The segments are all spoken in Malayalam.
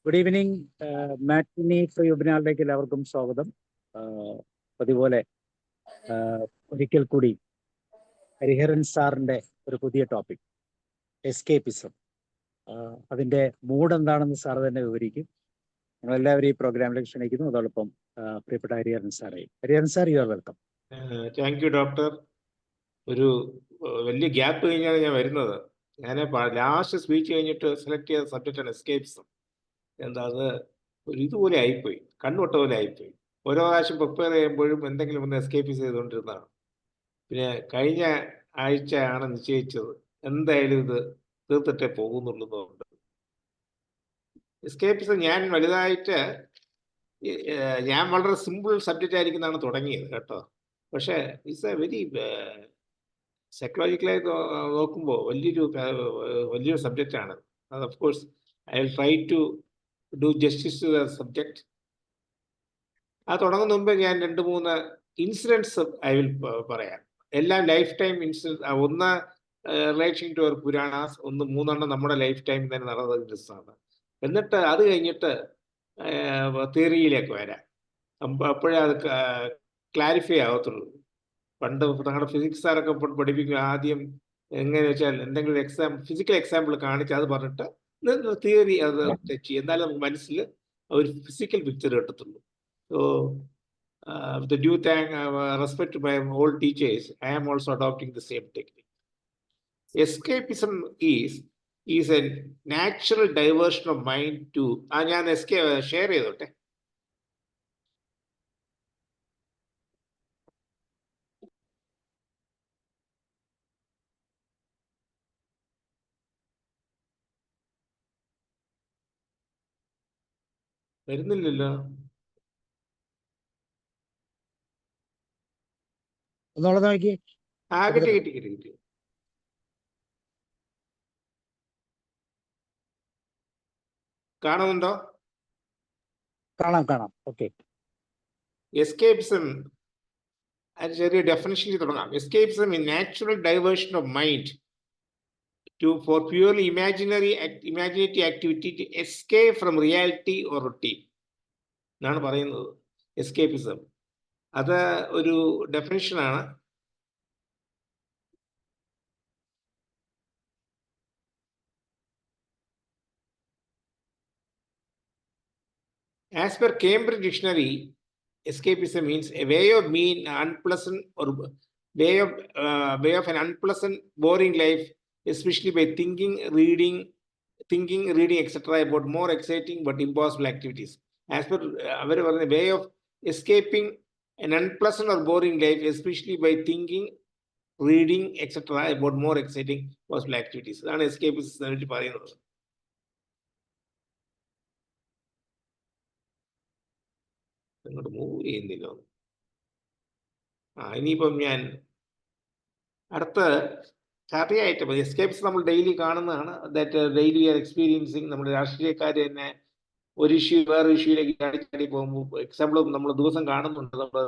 Good evening. മാറ്റിനി ഫ്രീ വെബിനാറിലേക്ക് എല്ലാവർക്കും സ്വാഗതം. അതുപോലെ ഒരിക്കൽ കൂടി ഹരിഹരൻ സാറിൻ്റെ ഒരു പുതിയ ടോപ്പിക് എസ്കേപ്പിസം. അതിൻ്റെ മൂഡ് എന്താണെന്ന് സാർ തന്നെ വിവരിക്കും. ഞങ്ങളെല്ലാവരും ഈ പ്രോഗ്രാമിലേക്ക് ക്ഷണിക്കുന്നു. അതോടൊപ്പം പ്രിയപ്പെട്ട ഹരിഹരൻ സാറേയും. Hariharan sir, you are welcome. Thank you doctor. ഒരു വലിയ ഗ്യാപ്പ് കഴിഞ്ഞാണ് ഞാൻ വരുന്നത്. ഞാൻ ലാസ്റ്റ് സ്പീച്ച് കഴിഞ്ഞിട്ട് സെലക്ട് ചെയ്ത സബ്ജക്റ്റാണ് എസ്കേപ്പിസം. എന്താ അത് ഒരു ഇതുപോലെ ആയിപ്പോയി, കണ്ണുവട്ട പോലെ ആയിപ്പോയി. ഓരോ പ്രാവശ്യം പ്രിപ്പയർ ചെയ്യുമ്പോഴും എന്തെങ്കിലും ഒന്ന് എസ്കേപ്പിസ് ചെയ്തുകൊണ്ടിരുന്നതാണ്. പിന്നെ കഴിഞ്ഞ ആഴ്ചയാണ് നിശ്ചയിച്ചത് എന്തായാലും ഇത് തീർത്തിട്ടേ പോകുന്നുള്ളതുകൊണ്ട്. എസ്കേപ്പിസം ഞാൻ വലുതായിട്ട് ഞാൻ വളരെ സിമ്പിൾ സബ്ജക്റ്റ് ആയിരിക്കുന്നതാണ് തുടങ്ങിയത് കേട്ടോ. പക്ഷേ ഇറ്റ്സ് എ വെരി സൈക്കോളജിക്കലായി നോക്കുമ്പോൾ വലിയൊരു സബ്ജക്റ്റാണ് അത്. Of course I will try to do justice to the subject. അത് തുടങ്ങുന്ന മുമ്പ് ഞാൻ 2-3 ഇൻസിഡൻസ് ഐ വിൽ പറയാം. എല്ലാം ലൈഫ് ടൈം ഇൻസിഡൻസ്. ഒന്ന് റിലേഷൻ ടു അവർ പുരാണാസ്, 3 നമ്മുടെ ലൈഫ് ടൈം തന്നെ നടന്ന ഇൻസിഡൻസാണ്. എന്നിട്ട് അത് കഴിഞ്ഞിട്ട് തിയറിയിലേക്ക് വരാം. അപ്പോഴേ അത് ക്ലാരിഫൈ ആവത്തുള്ളൂ. പണ്ട് ഞങ്ങളുടെ ഫിസിക്സ് സാറൊക്കെ പഠിപ്പിക്കും, ആദ്യം എങ്ങനെയാണെന്ന് വെച്ചാൽ എന്തെങ്കിലും ഫിസിക്കൽ എക്സാമ്പിൾ കാണിച്ച് അത് പറഞ്ഞിട്ട് തിയറി അത് ടച്ച് ചെയ്യും. എന്നാലും നമുക്ക് മനസ്സിൽ ഒരു ഫിസിക്കൽ പിക്ചർ കിട്ടത്തുള്ളൂ. So with the due respect to my old teachers, I am also adopting the same technique. Escapism is a natural diversion of mind to ഞാൻ ഷെയർ ചെയ്തോട്ടെ. വരുന്നില്ലല്ലോ. നോക്കി. കിട്ടി. കാണുന്നുണ്ടോ? കാണാം. ഓക്കെ. എസ്കേപ്പിസം ചെറിയ ഡെഫിനിഷൻ തുടങ്ങാം. Escapism in natural diversion of mind for purely imaginative activity to escape from reality or routine എന്നാണ് പറയുന്നത് എസ്കേപ്പിസം. അത് ഒരു ഡെഫിനിഷനാണ്. As per Cambridge Dictionary, escapism means a way of being unpleasant or way of an unpleasant, boring life, especially by thinking, reading, etc. about more exciting but impossible activities. As per our way of escaping an unpleasant or boring life, especially by thinking, reading, etc. about more exciting possible activities. That's escapism. Move ചെയ്യുന്നില്ല. ഇനിയിപ്പം ഞാൻ അടുത്ത കഥയായിട്ട് എസ്കേപ്സ് നമ്മൾ ഡെയിലി കാണുന്നതാണ്. That daily R experiencing. നമ്മുടെ രാഷ്ട്രീയക്കാർ തന്നെ ഒരു ഇഷ്യൂ വേറെ ഇഷ്യൂയിലേക്ക് ചാടി പോകുമ്പോൾ എക്സാമ്പിൾ നമ്മൾ ദിവസം കാണുന്നുണ്ട്. നമ്മൾ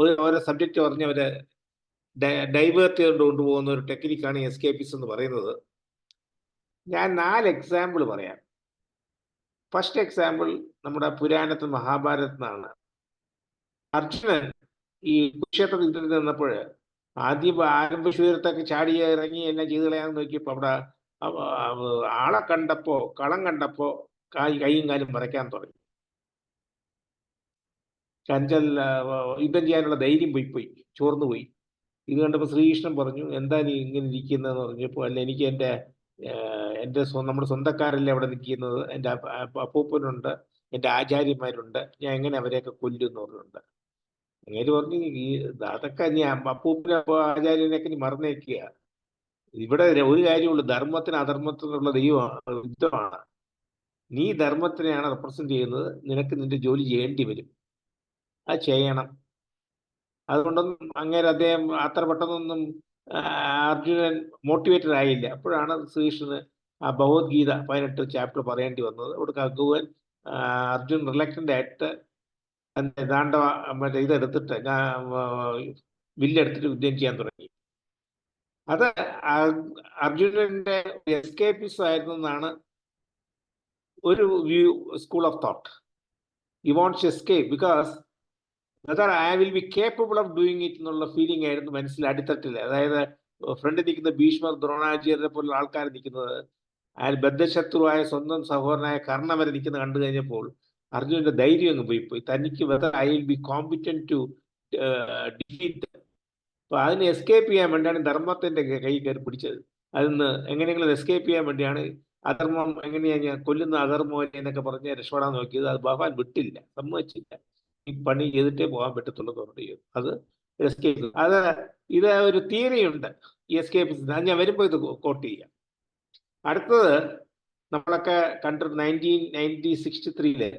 ഓരോ സബ്ജക്റ്റ് പറഞ്ഞവരെ ഡൈവേർട്ട് ചെയ്തുകൊണ്ട് കൊണ്ടുപോകുന്ന ഒരു ടെക്നിക്കാണ് എസ്കേപ്പിസം എന്ന് പറയുന്നത്. ഞാൻ 4 എക്സാമ്പിൾ പറയാം. ഫസ്റ്റ് എക്സാമ്പിൾ നമ്മുടെ പുരാണത്തിൽ മഹാഭാരതത്തിനാണ്. അർജുനൻ ഈ കുരുക്ഷേത്ര യുദ്ധത്തിൽ നിന്നപ്പോൾ ആദ്യം ആരംഭ ശൂരത്തൊക്കെ ചാടി ഇറങ്ങി എല്ലാം ചെയ്ത് കളയാന്ന് നോക്കിയപ്പോൾ അവിടെ ആളെ കണ്ടപ്പോ കളം കണ്ടപ്പോ കൈയും കാലും മറയ്ക്കാൻ തുടങ്ങി. ചഞ്ചൽ യുദ്ധം ചെയ്യാനുള്ള ധൈര്യം പോയി ചോർന്നുപോയി. ഇത് കണ്ടപ്പോൾ ശ്രീകൃഷ്ണൻ പറഞ്ഞു, എന്താ നീ ഇങ്ങനെ ഇരിക്കുന്നതെന്ന് പറഞ്ഞപ്പോൾ, അല്ല എനിക്ക് എൻ്റെ നമ്മുടെ സ്വന്തക്കാരല്ലേ അവിടെ നിൽക്കുന്നത്, എൻ്റെ അപ്പൂപ്പനുണ്ട്, എൻ്റെ ആചാര്യന്മാരുണ്ട്, ഞാൻ എങ്ങനെ അവരെയൊക്കെ കൊല്ലും എന്ന് പറഞ്ഞിട്ടുണ്ട്. അങ്ങനെ പറഞ്ഞു, അതൊക്കെ നീ അപ്പൂപ്പനെ ആചാര്യനെയൊക്കെ നീ മറന്നേക്കുക. ഇവിടെ ഒരു കാര്യമുള്ളൂ, ധർമ്മത്തിന് അധർമ്മത്തിനുള്ള യുദ്ധമാണ്. നീ ധർമ്മത്തിനെയാണ് റെപ്രസെന്റ് ചെയ്യുന്നത്, നിനക്ക് നിന്റെ ജോലി ചെയ്യേണ്ടി വരും, അത് ചെയ്യണം. അതുകൊണ്ടൊന്നും അങ്ങനെ അദ്ദേഹം അത്ര പെട്ടെന്നൊന്നും അർജുനൻ മോട്ടിവേറ്റഡ് ആയില്ല. അപ്പോഴാണ് ശ്രീകൃഷ്ണന് ആ ഭഗവത്ഗീത 18 ചാപ്റ്റർ പറയേണ്ടി വന്നത്. അവിടെ ഭഗവാൻ അർജുൻ റിലക്റ്റന്റ് ആയിട്ട് ദാണ്ഡവ മറ്റേ ഇതെടുത്തിട്ട് വില്ലെടുത്തിട്ട് യുദ്ധം ചെയ്യാൻ തുടങ്ങി. അത് അർജുനന്റെ എസ്കേപ്പിസം ആയിരുന്നു എന്നാണ് ഒരു view school of thought. He wants to escape because whether I will be capable of doing it എന്നുള്ള ഫീലിംഗ് ആയിരുന്നു മനസ്സിൽ അടിത്തട്ടിൽ. അതായത് ഫ്രണ്ടിൽ നിൽക്കുന്ന ഭീഷ്മർ, ദ്രോണാചാര്യരെ പോലുള്ള ആൾക്കാർ നിൽക്കുന്നത്, അയാൾ ബദ്ധശത്രുവായ സ്വന്തം സഹോദരനായ കർണ വരെ നിൽക്കുന്നത് കണ്ടു കഴിഞ്ഞപ്പോൾ അർജുനന്റെ ധൈര്യം അങ്ങ് പോയി. തനിക്ക് whether I will be competent to defeat. അപ്പൊ അതിന് എസ്കേപ്പ് ചെയ്യാൻ വേണ്ടിയാണ് ധർമ്മത്തിന്റെ കൈ കയറി പിടിച്ചത്. അതിന്ന് എങ്ങനെയെങ്കിലും എസ്കേപ്പ് ചെയ്യാൻ വേണ്ടിയാണ് അധർമ്മം എങ്ങനെയാ ഞാൻ കൊല്ലുന്ന അധർമ്മം എന്നൊക്കെ പറഞ്ഞ് രക്ഷപ്പെടാൻ നോക്കിയത്. അത് ഭഗവാൻ വിട്ടില്ല, സമ്മതിച്ചില്ല. ഈ പണി ചെയ്തിട്ടേ പോകാൻ പറ്റത്തുള്ളൂ ചെയ്തു. അത് എസ്കേപ്പ്. ഇത് ഒരു തിയറി ഉണ്ട് ഈ എസ്കേപ്പിസം. അത് ഞാൻ വരുമ്പോൾ ഇത് കോട്ട് ചെയ്യാം. അടുത്തത് നമ്മളൊക്കെ കണ്ടു 1963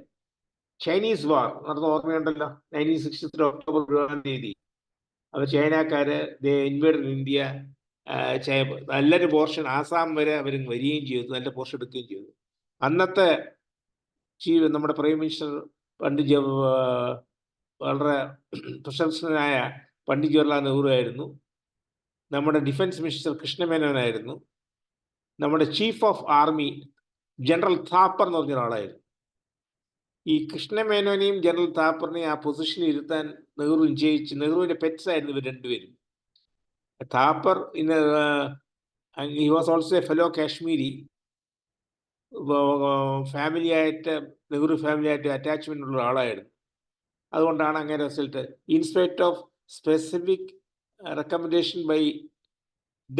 ചൈനീസ് വാർ നടന്ന ഓർമ്മയുണ്ടല്ലോ. 1963 ഒക്ടോബർ 1 അവർ ചൈനക്കാര് ഇൻവേഡഡ് ഇന്ത്യ. നല്ലൊരു പോർഷൻ ആസാം വരെ അവർ വരികയും ചെയ്തു, നല്ല പോർഷൻ എടുക്കുകയും ചെയ്തു. അന്നത്തെ നമ്മുടെ പ്രൈം മിനിസ്റ്റർ വളരെ പ്രശംസനായ പണ്ഡിറ്റ് ജവഹർലാൽ നെഹ്റു ആയിരുന്നു. നമ്മുടെ ഡിഫൻസ് മിനിസ്റ്റർ കൃഷ്ണമേനോനായിരുന്നു. നമ്മുടെ chief of army general Thapar എന്ന് പറഞ്ഞ ഒരാളായിരുന്നു. ഈ കൃഷ്ണമേനോനെയും ജനറൽ താപ്പറിനെയും ആ പൊസിഷനിൽ ഇരുത്താൻ നെഹ്റു നിശ്ചയിച്ചു. നെഹ്റുവിന്റെ പെറ്റ്സ് ആയിരുന്നു ഇവർ രണ്ടുപേരും. Thapar he was also a fellow Kashmiri. ഫാമിലിയായിട്ട് നെഹ്റു ഫാമിലിയായിട്ട് അറ്റാച്ച്മെന്റ് ഉള്ള ആളായിരുന്നു. അതുകൊണ്ടാണ് അങ്ങനെ result. In spite of specific recommendation by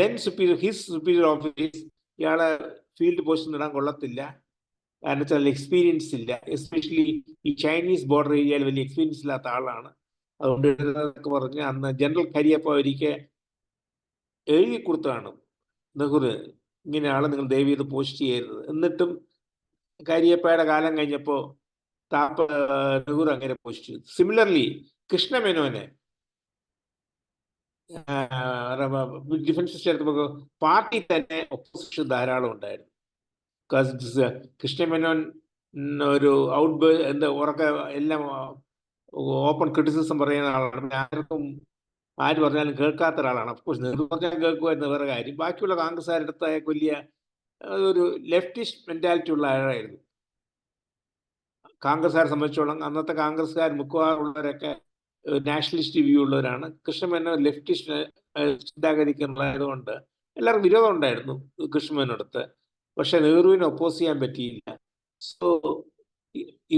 then his superior office, ഇയാളെ ഫീൽഡ് പോസ്റ്റ് ഇടാൻ കൊള്ളത്തില്ല, കാരണം വെച്ചാൽ എക്സ്പീരിയൻസ് ഇല്ല. എസ്പെഷ്യലി ഈ ചൈനീസ് ബോർഡർ ഏരിയയിൽ വലിയ എക്സ്പീരിയൻസ് ഇല്ലാത്ത ആളാണ്. അതുകൊണ്ട് പറഞ്ഞ് അന്ന് ജനറൽ കരിയപ്പ ഒരിക്കൽ എഴുതി കൊടുത്താണ് നെഹ്റു, ഇങ്ങനെയാണ് നിങ്ങൾ ദയവ് ചെയ്ത് പോസ്റ്റ് ചെയ്യരുത്. എന്നിട്ടും കരിയപ്പയുടെ കാലം കഴിഞ്ഞപ്പോൾ നെഹ്റു അങ്ങനെ പോസ്റ്റ് ചെയ്തു. സിമിലർലി കൃഷ്ണമേനോനെ ഡിഫൻസ് മിനിസ്റ്റർ എടുത്തപ്പോൾ പാർട്ടി തന്നെ ഒപ്പോസിഷൻ ധാരാളം ഉണ്ടായിരുന്നു. കൃഷ്ണമേനോൻ ഒരു ഉറക്ക എല്ലാം ഓപ്പൺ ക്രിറ്റിസിസം പറയുന്ന ആളാണ്. ആര് പറഞ്ഞാലും കേൾക്കാത്ത ഒരാളാണ്. അഫ്കോഴ്സ് നെഹ്റു പറഞ്ഞാൽ കേൾക്കുമായിരുന്നു, വേറെ കാര്യം. ബാക്കിയുള്ള കോൺഗ്രസ്സുകാരെടുത്ത വലിയ ഒരു ലെഫ്റ്റിസ്റ്റ് മെന്റാലിറ്റി ഉള്ള ആളായിരുന്നു. കോൺഗ്രസ്സുകാരെ സംബന്ധിച്ചോളം അന്നത്തെ കോൺഗ്രസ്സുകാർ മിക്കവാറും ഉള്ളവരൊക്കെ നാഷണലിസ്റ്റ് വ്യൂ ഉള്ളവരാണ്. കൃഷ്ണമേനോൻ ലെഫ്റ്റിസ്റ്റ് ചിന്താഗതിക്കുള്ളതായതുകൊണ്ട് എല്ലാവർക്കും വിരോധം ഉണ്ടായിരുന്നു കൃഷ്ണമേനോടത്ത്. പക്ഷെ നെഹ്റുവിനെ ഒപ്പോസ് ചെയ്യാൻ പറ്റിയില്ല. So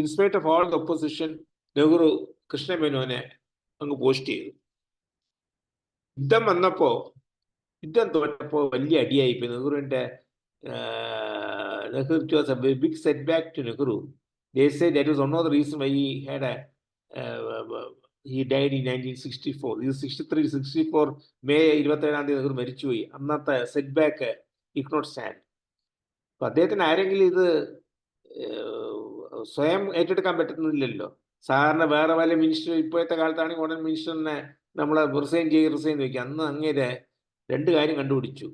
in spite of all the opposition Nehru കൃഷ്ണമേനോനെ അങ്ങ് പോസ്റ്റ് ചെയ്തു. യുദ്ധം തോറ്റപ്പോ വലിയ അടിയായിപ്പോയി നെഹ്റുവിന്റെ. Nehru, it was a big setback to Nehru. They say that was one of the reasons why he died in 1964. This 63-64 May 27 Nehru മരിച്ചുപോയി. അന്നത്തെ setback he could not stand. അപ്പൊ അദ്ദേഹത്തിന് ആരെങ്കിലും ഇത് സ്വയം ഏറ്റെടുക്കാൻ പറ്റുന്നില്ലല്ലോ. സാധാരണ വേറെ വല്ല മിനിസ്റ്റർ, ഇപ്പോഴത്തെ കാലത്താണെങ്കിൽ ഉടൻ മിനിസ്റ്ററിനെ നമ്മളെ റിസൈൻ വയ്ക്കുക. അന്ന് അങ്ങേരെ രണ്ട് കാര്യം കണ്ടുപിടിച്ചു.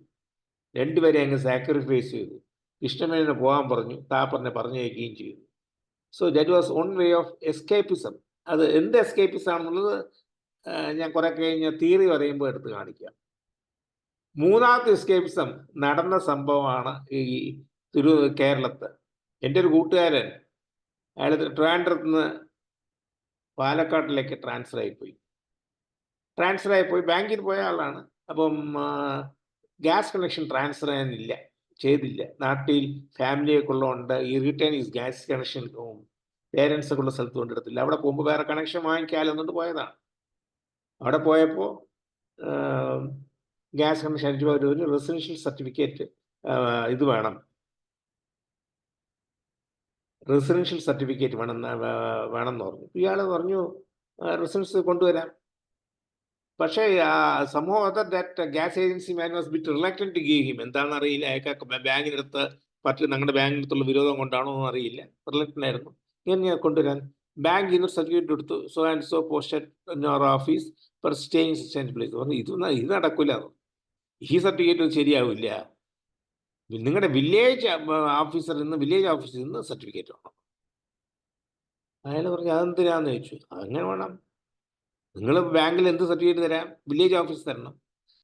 രണ്ടുപേരെ അങ്ങ് സാക്രിഫൈസ് ചെയ്തു. കൃഷ്ണമേനോനെ പോകാൻ പറഞ്ഞു, താപ്പറിനെ പറഞ്ഞയക്കുകയും ചെയ്തു. So that was one way of escapism. അത് എന്ത് എസ്കേപ്പിസം ആണെന്നുള്ളത് ഞാൻ കുറെ കഴിഞ്ഞ തിയറി പറയുമ്പോൾ എടുത്ത് കാണിക്കാം. മൂന്നാമത്തെ എസ്കേപ്പിസം നടന്ന സംഭവമാണ് ഈ കേരളത്ത്. എൻ്റെ ഒരു കൂട്ടുകാരൻ, അയാൾ ട്രിവാൻഡ്രത്ത് നിന്ന് പാലക്കാട്ടിലേക്ക് ട്രാൻസ്ഫർ ആയിപ്പോയി. ബാങ്കിൽ പോയ ആളാണ്. അപ്പം ഗ്യാസ് കണക്ഷൻ ട്രാൻസ്ഫർ ചെയ്തില്ല. നാട്ടിൽ ഫാമിലിയൊക്കെ ഉള്ളതുകൊണ്ട് ഈ return is gas connection parents ഒക്കെ ഉള്ള സ്ഥലത്ത് കൊണ്ടെടുത്തില്ല. അവിടെ പോകുമ്പോൾ വേറെ കണക്ഷൻ വാങ്ങിക്കാലെന്നുകൊണ്ട് പോയതാണ്. അവിടെ പോയപ്പോൾ ഗ്യാസ് കണക്ഷൻ അടിച്ചു ഒരു റെസിഡൻഷ്യൽ സർട്ടിഫിക്കറ്റ് ഇത് വേണം, റെസിഡൻഷ്യൽ സർട്ടിഫിക്കറ്റ് വേണമെന്ന് പറഞ്ഞു. ഇയാൾ പറഞ്ഞു റെസിഡൻസ് കൊണ്ടുവരാം. പക്ഷേ സംഭവം that gas agency man was bit reluctant to give him. എന്താണെന്ന് അറിയില്ല. അയാൾക്ക് ബാങ്കിനടുത്ത് ഞങ്ങളുടെ ബാങ്കിനടുത്തുള്ള വിരോധം കൊണ്ടാണോ എന്ന് അറിയില്ല. റിലക്റ്റന്റ് ആയിരുന്നു. ഞാൻ കൊണ്ടുവരാൻ ബാങ്ക് ഇന്നൊരു സർട്ടിഫിക്കറ്റ് എടുത്തു. So and so posted in your office four staying such place. പറഞ്ഞു ഇത് നടക്കില്ല, ഈ സർട്ടിഫിക്കറ്റ് ശരിയാവില്ല. നിങ്ങളുടെ വില്ലേജ് ഓഫീസറിൽ നിന്ന് സർട്ടിഫിക്കറ്റ് വേണം. അയാൾ പറഞ്ഞു അതെന്തിനാന്ന് ചോദിച്ചു. അങ്ങനെ വേണം, നിങ്ങൾ ബാങ്കിൽ എന്ത് സർട്ടിഫിക്കറ്റ് തരാം, വില്ലേജ് ഓഫീസ് തരണം.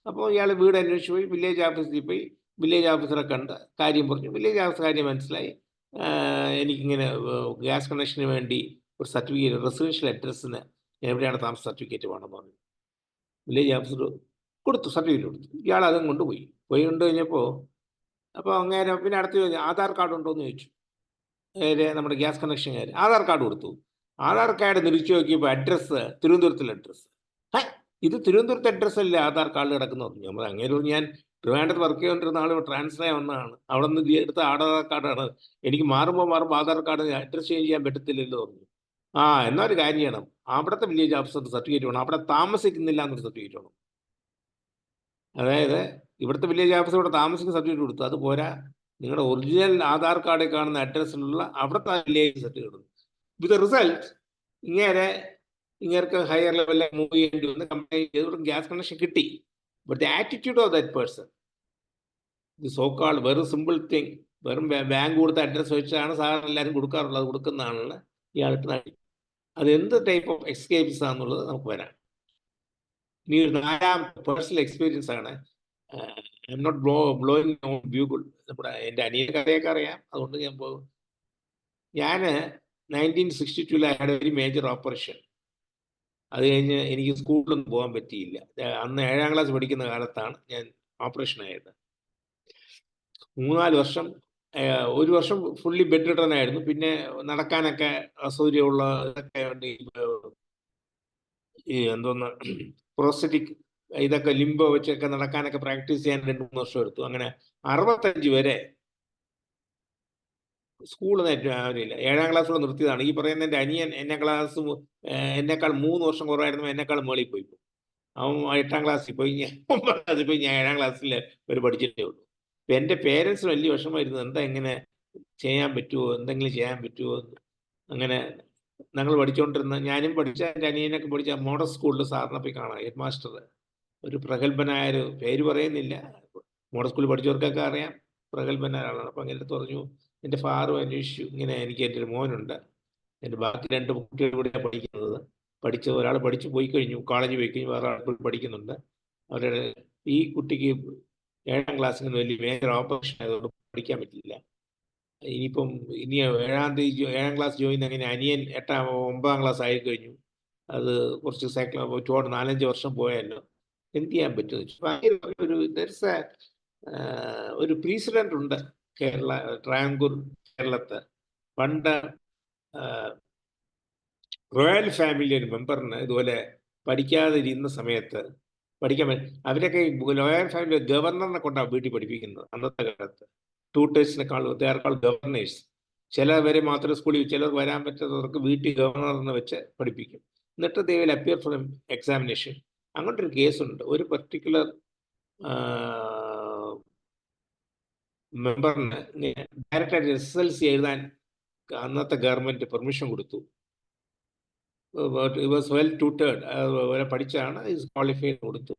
അപ്പോൾ ഇയാൾ വീട് അന്വേഷിച്ച് പോയി വില്ലേജ് ഓഫീസിൽ പോയി വില്ലേജ് ഓഫീസറെ കണ്ട് കാര്യം പറഞ്ഞു. വില്ലേജ് ഓഫീസർ കാര്യം മനസ്സിലായി. എനിക്കിങ്ങനെ ഗ്യാസ് കണക്ഷന് വേണ്ടി ഒരു സർട്ടിഫിക്കറ്റ്, റെസിഡൻഷ്യൽ അഡ്രസ്സിന് എവിടെയാണ് താമസ സർട്ടിഫിക്കറ്റ് വേണമെന്ന് പറഞ്ഞു. വില്ലേജ് ഓഫീസർ കൊടുത്തു, സർട്ടിഫിക്കറ്റ് കൊടുത്തു. ഇയാൾ അതും കൊണ്ടുപോയി. കൊണ്ട് കഴിഞ്ഞപ്പോൾ അപ്പോൾ അങ്ങേരെ പിന്നെ അടുത്ത് ചോദിച്ചു, ആധാർ കാർഡ് ഉണ്ടോ എന്ന് ചോദിച്ചു. നമ്മുടെ ഗ്യാസ് കണക്ഷൻകാർ ആധാർ കാർഡ് കൊടുത്തു. ആധാർ കാർഡ് തിരിച്ചു നോക്കിയപ്പോൾ അഡ്രസ്സ് തിരുവനന്തപുരത്തിലെ അഡ്രസ്സ്. ഇത് തിരുവനന്തപുരത്തെ അഡ്രസ്സല്ലേ ആധാർ കാർഡ് കിടക്കുന്നത്. നമ്മൾ അങ്ങനെ ഞാൻ ട്രിവാൻഡ്രത്ത് വർക്ക് ചെയ്തുകൊണ്ടിരുന്ന ആൾ ട്രാൻസ്ഫർ ആയി വന്നതാണ്. അവിടെ നിന്ന് എടുത്ത ആധാർ കാർഡാണ്. എനിക്ക് മാറുമ്പോൾ ആധാർ കാർഡ് അഡ്രസ് ചേഞ്ച് ചെയ്യാൻ പറ്റത്തില്ലല്ലോ പറഞ്ഞു. എന്നാൽ ഒരു കാര്യം ചെയ്യണം, അവിടുത്തെ വില്ലേജ് ഓഫീസർ സർട്ടിഫിക്കറ്റ് വേണം, അവിടെ താമസിക്കുന്നില്ല എന്നൊരു സർട്ടിഫിക്കറ്റ് വേണം. അതായത് ഇവിടുത്തെ വില്ലേജ് ഓഫീസർ ഇവിടെ താമസിക്കുന്ന സർട്ടിഫിക്കറ്റ് കൊടുത്തു. അത് പോരാ, നിങ്ങളുടെ ഒറിജിനൽ ആധാർ കാർഡിൽ കാണുന്ന അഡ്രസ്സിലുള്ള അവിടുത്തെ വില്ലേജ് സർട്ടിഫിക്കറ്റ് കൊടുത്തു. വിത്ത് റിസൾട്ട് ഇങ്ങേർക്ക് ഹയർ ലെവലിൽ മൂവ് ചെയ്യേണ്ടി വന്ന് കമ്പനി ചെയ്തോടും ഗ്യാസ് കണക്ഷൻ കിട്ടി. But the attitude of that person, the so called വെറും സിമ്പിൾ തിങ്, വെറും ബാങ്ക് കൊടുത്ത അഡ്രസ്സ് വെച്ചാണ് സാധാരണ എല്ലാവരും കൊടുക്കാറുള്ളത്, കൊടുക്കുന്നതാണല്ലോ ഇയാൾക്ക് നടി. അത് എന്ത് ടൈപ്പ് ഓഫ് എസ്കേപ്സ് ആണെന്നുള്ളത് നമുക്ക് വരാം. ഇനി ഒരു 4ാം പേഴ്സണൽ എക്സ്പീരിയൻസ് ആണ്. ഐ എം നോട്ട് ബ്ലോയിങ് വ്യൂകൾ. എൻ്റെ അനിയൻ്റെ കഥയൊക്കെ അറിയാം, അതുകൊണ്ട് ഞാൻ പോകും. ഞാൻ 1962 ഹാഡ് വെരി മേജർ ഓപ്പറേഷൻ. അത് കഴിഞ്ഞ് എനിക്ക് സ്കൂളിലൊന്നും പോകാൻ പറ്റിയില്ല. അന്ന് 7ാം ക്ലാസ് പഠിക്കുന്ന കാലത്താണ് ഞാൻ ഓപ്പറേഷൻ ആയത്. 3-4 വർഷം, 1 വർഷം ഫുള്ളി ബെഡ് റിട്ടേൺ ആയിരുന്നു. പിന്നെ നടക്കാനൊക്കെ അസൗകര്യമുള്ള ഇതൊക്കെ ഈ എന്തോന്ന് പ്രോസ്റ്ററ്റിക് ഇതൊക്കെ ലിംബോ വെച്ചൊക്കെ നടക്കാനൊക്കെ പ്രാക്ടീസ് ചെയ്യാൻ 2-3 വർഷം എടുത്തു. അങ്ങനെ 65 വരെ സ്കൂളിൽ ആവില്ല. 7ാം ക്ലാസ്സിൽ നിർത്തിയതാണ്. ഈ പറയുന്ന എൻ്റെ അനിയൻ എന്നെക്കാൾ 3 വർഷം കുറവായിരുന്നു, എന്നെക്കാൾ മേളിൽ പോയി. അവൻ 8ാം ക്ലാസ്സിൽ പോയി, 9ാം ക്ലാസ്സിൽ പോയി, ഞാൻ 7ാം ക്ലാസ്സിൽ ഒരു പഠിച്ചിട്ടേ ഉള്ളൂ. അപ്പം എൻ്റെ പേരൻസിന് വലിയ വിഷമമായിരുന്നു, എന്താ ഇങ്ങനെ ചെയ്യാൻ പറ്റുമോ, എന്തെങ്കിലും ചെയ്യാൻ പറ്റുമോ. അങ്ങനെ ഞങ്ങൾ പഠിച്ചുകൊണ്ടിരുന്ന, ഞാനും പഠിച്ച എൻ്റെ അനിയനൊക്കെ പഠിച്ച മോഡൽ സ്കൂളിൽ സാറിനെ പോയി കാണാം. ഹെഡ് മാസ്റ്റർ ഒരു പ്രഗത്ഭനായൊരു, പേര് പറയുന്നില്ല, മോഡൽ സ്കൂളിൽ പഠിച്ചവർക്കൊക്കെ അറിയാം, പ്രഗത്ഭനായ ആളാണ്. അപ്പം അങ്ങനെ അടുത്ത് പറഞ്ഞു, എൻ്റെ ഫാദർ അന്വേഷിച്ചു, ഇങ്ങനെ എനിക്ക് എൻ്റെ ഒരു മോനുണ്ട്, എൻ്റെ ബാക്കി 2 കുട്ടികൾ കൂടെയാണ് പഠിക്കുന്നത്, ഒരാൾ പഠിച്ചു പോയി കഴിഞ്ഞു, കോളേജിൽ പോയി കഴിഞ്ഞു, വേറെ ആൾ പഠിക്കുന്നുണ്ട്. അവരുടെ ഈ കുട്ടിക്ക് 7ാം ക്ലാസ്സിന് വലിയ മേജർ ഓപ്പറേഷൻ ആയതുകൊണ്ട് പഠിക്കാൻ പറ്റില്ല. ഇനിയിപ്പം 7ാം ക്ലാസ് ജോയിൻ അങ്ങനെ അനിയൻ 9ാം ക്ലാസ് ആയി കഴിഞ്ഞു. അത് കുറച്ച് ഒരുപാട് 4-5 വർഷം പോയല്ലോ, എന്ത് ചെയ്യാൻ പറ്റുമെന്ന് വെച്ചു. ഒരു പ്രീസിഡന്റ് ഉണ്ട് ട്രയാങ്കൂർ കേരളത്ത്. പണ്ട് റോയൽ ഫാമിലി ഒരു മെമ്പറിന് ഇതുപോലെ പഠിക്കാതെ ഇരുന്ന സമയത്ത് അവരൊക്കെ റോയൽ ഫാമിലി ഗവർണറിനെ കൊണ്ടാണ് വീട്ടിൽ പഠിപ്പിക്കുന്നത് അന്നത്തെ കാലത്ത്. ട്യൂട്ടേഴ്സിനെക്കാൾ ഗവർണേഴ്സ്. ചിലവരെ മാത്രമേ സ്കൂളിൽ, ചിലർ വരാൻ പറ്റാത്തവർക്ക് വീട്ടിൽ ഗവർണറിനെ വെച്ച് പഠിപ്പിക്കും. എന്നിട്ട് they will appear for examination. അങ്ങോട്ടൊരു കേസുണ്ട്. ഒരു പർട്ടിക്കുലർ മെമ്പറിന് ഡയറക്റ്റായിട്ട് SSLC എഴുതാൻ അന്നത്തെ ഗവൺമെന്റ് പെർമിഷൻ കൊടുത്തു. ഇറ്റ് വാസ് വെൽ ട്യൂട്ടേർഡ്, അതുപോലെ പഠിച്ചാണ്, ക്വാളിഫൈഡ് കൊടുത്തു.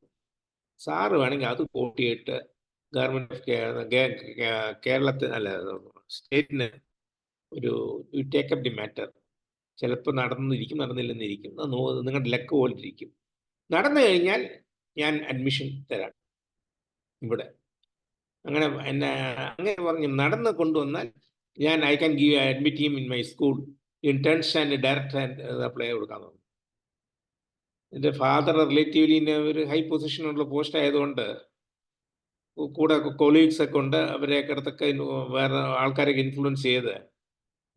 സാറ് വേണമെങ്കിൽ അത് കൂട്ടിയിട്ട് ഗവൺമെന്റ് ഓഫ് കേരളത്തിന് അല്ല സ്റ്റേറ്റിന് ഒരു ടേക്കപ്പ് ദി മാറ്റർ. ചിലപ്പോൾ നടന്നിരിക്കും, നടന്നില്ലെന്നിരിക്കും, നിങ്ങളുടെ ലക്ക് പോലിരിക്കും. നടന്നു കഴിഞ്ഞാൽ ഞാൻ അഡ്മിഷൻ തരാം ഇവിടെ. അങ്ങനെ പറഞ്ഞു നടന്ന് കൊണ്ടുവന്നാൽ ഞാൻ I can admit him in my school in 10th standard direct apply കൊടുക്കാൻ തോന്നുന്നു. എൻ്റെ ഫാദർ റിലേറ്റീവ്ലി ഒരു ഹൈ പൊസിഷനുള്ള പോസ്റ്റ് ആയതുകൊണ്ട് കൂടെ കൊളീഗ്സ് ഒക്കെ ഉണ്ട്, അവരെയൊക്കെ അടുത്തൊക്കെ വേറെ ആൾക്കാരൊക്കെ ഇൻഫ്ലുവൻസ് ചെയ്ത്.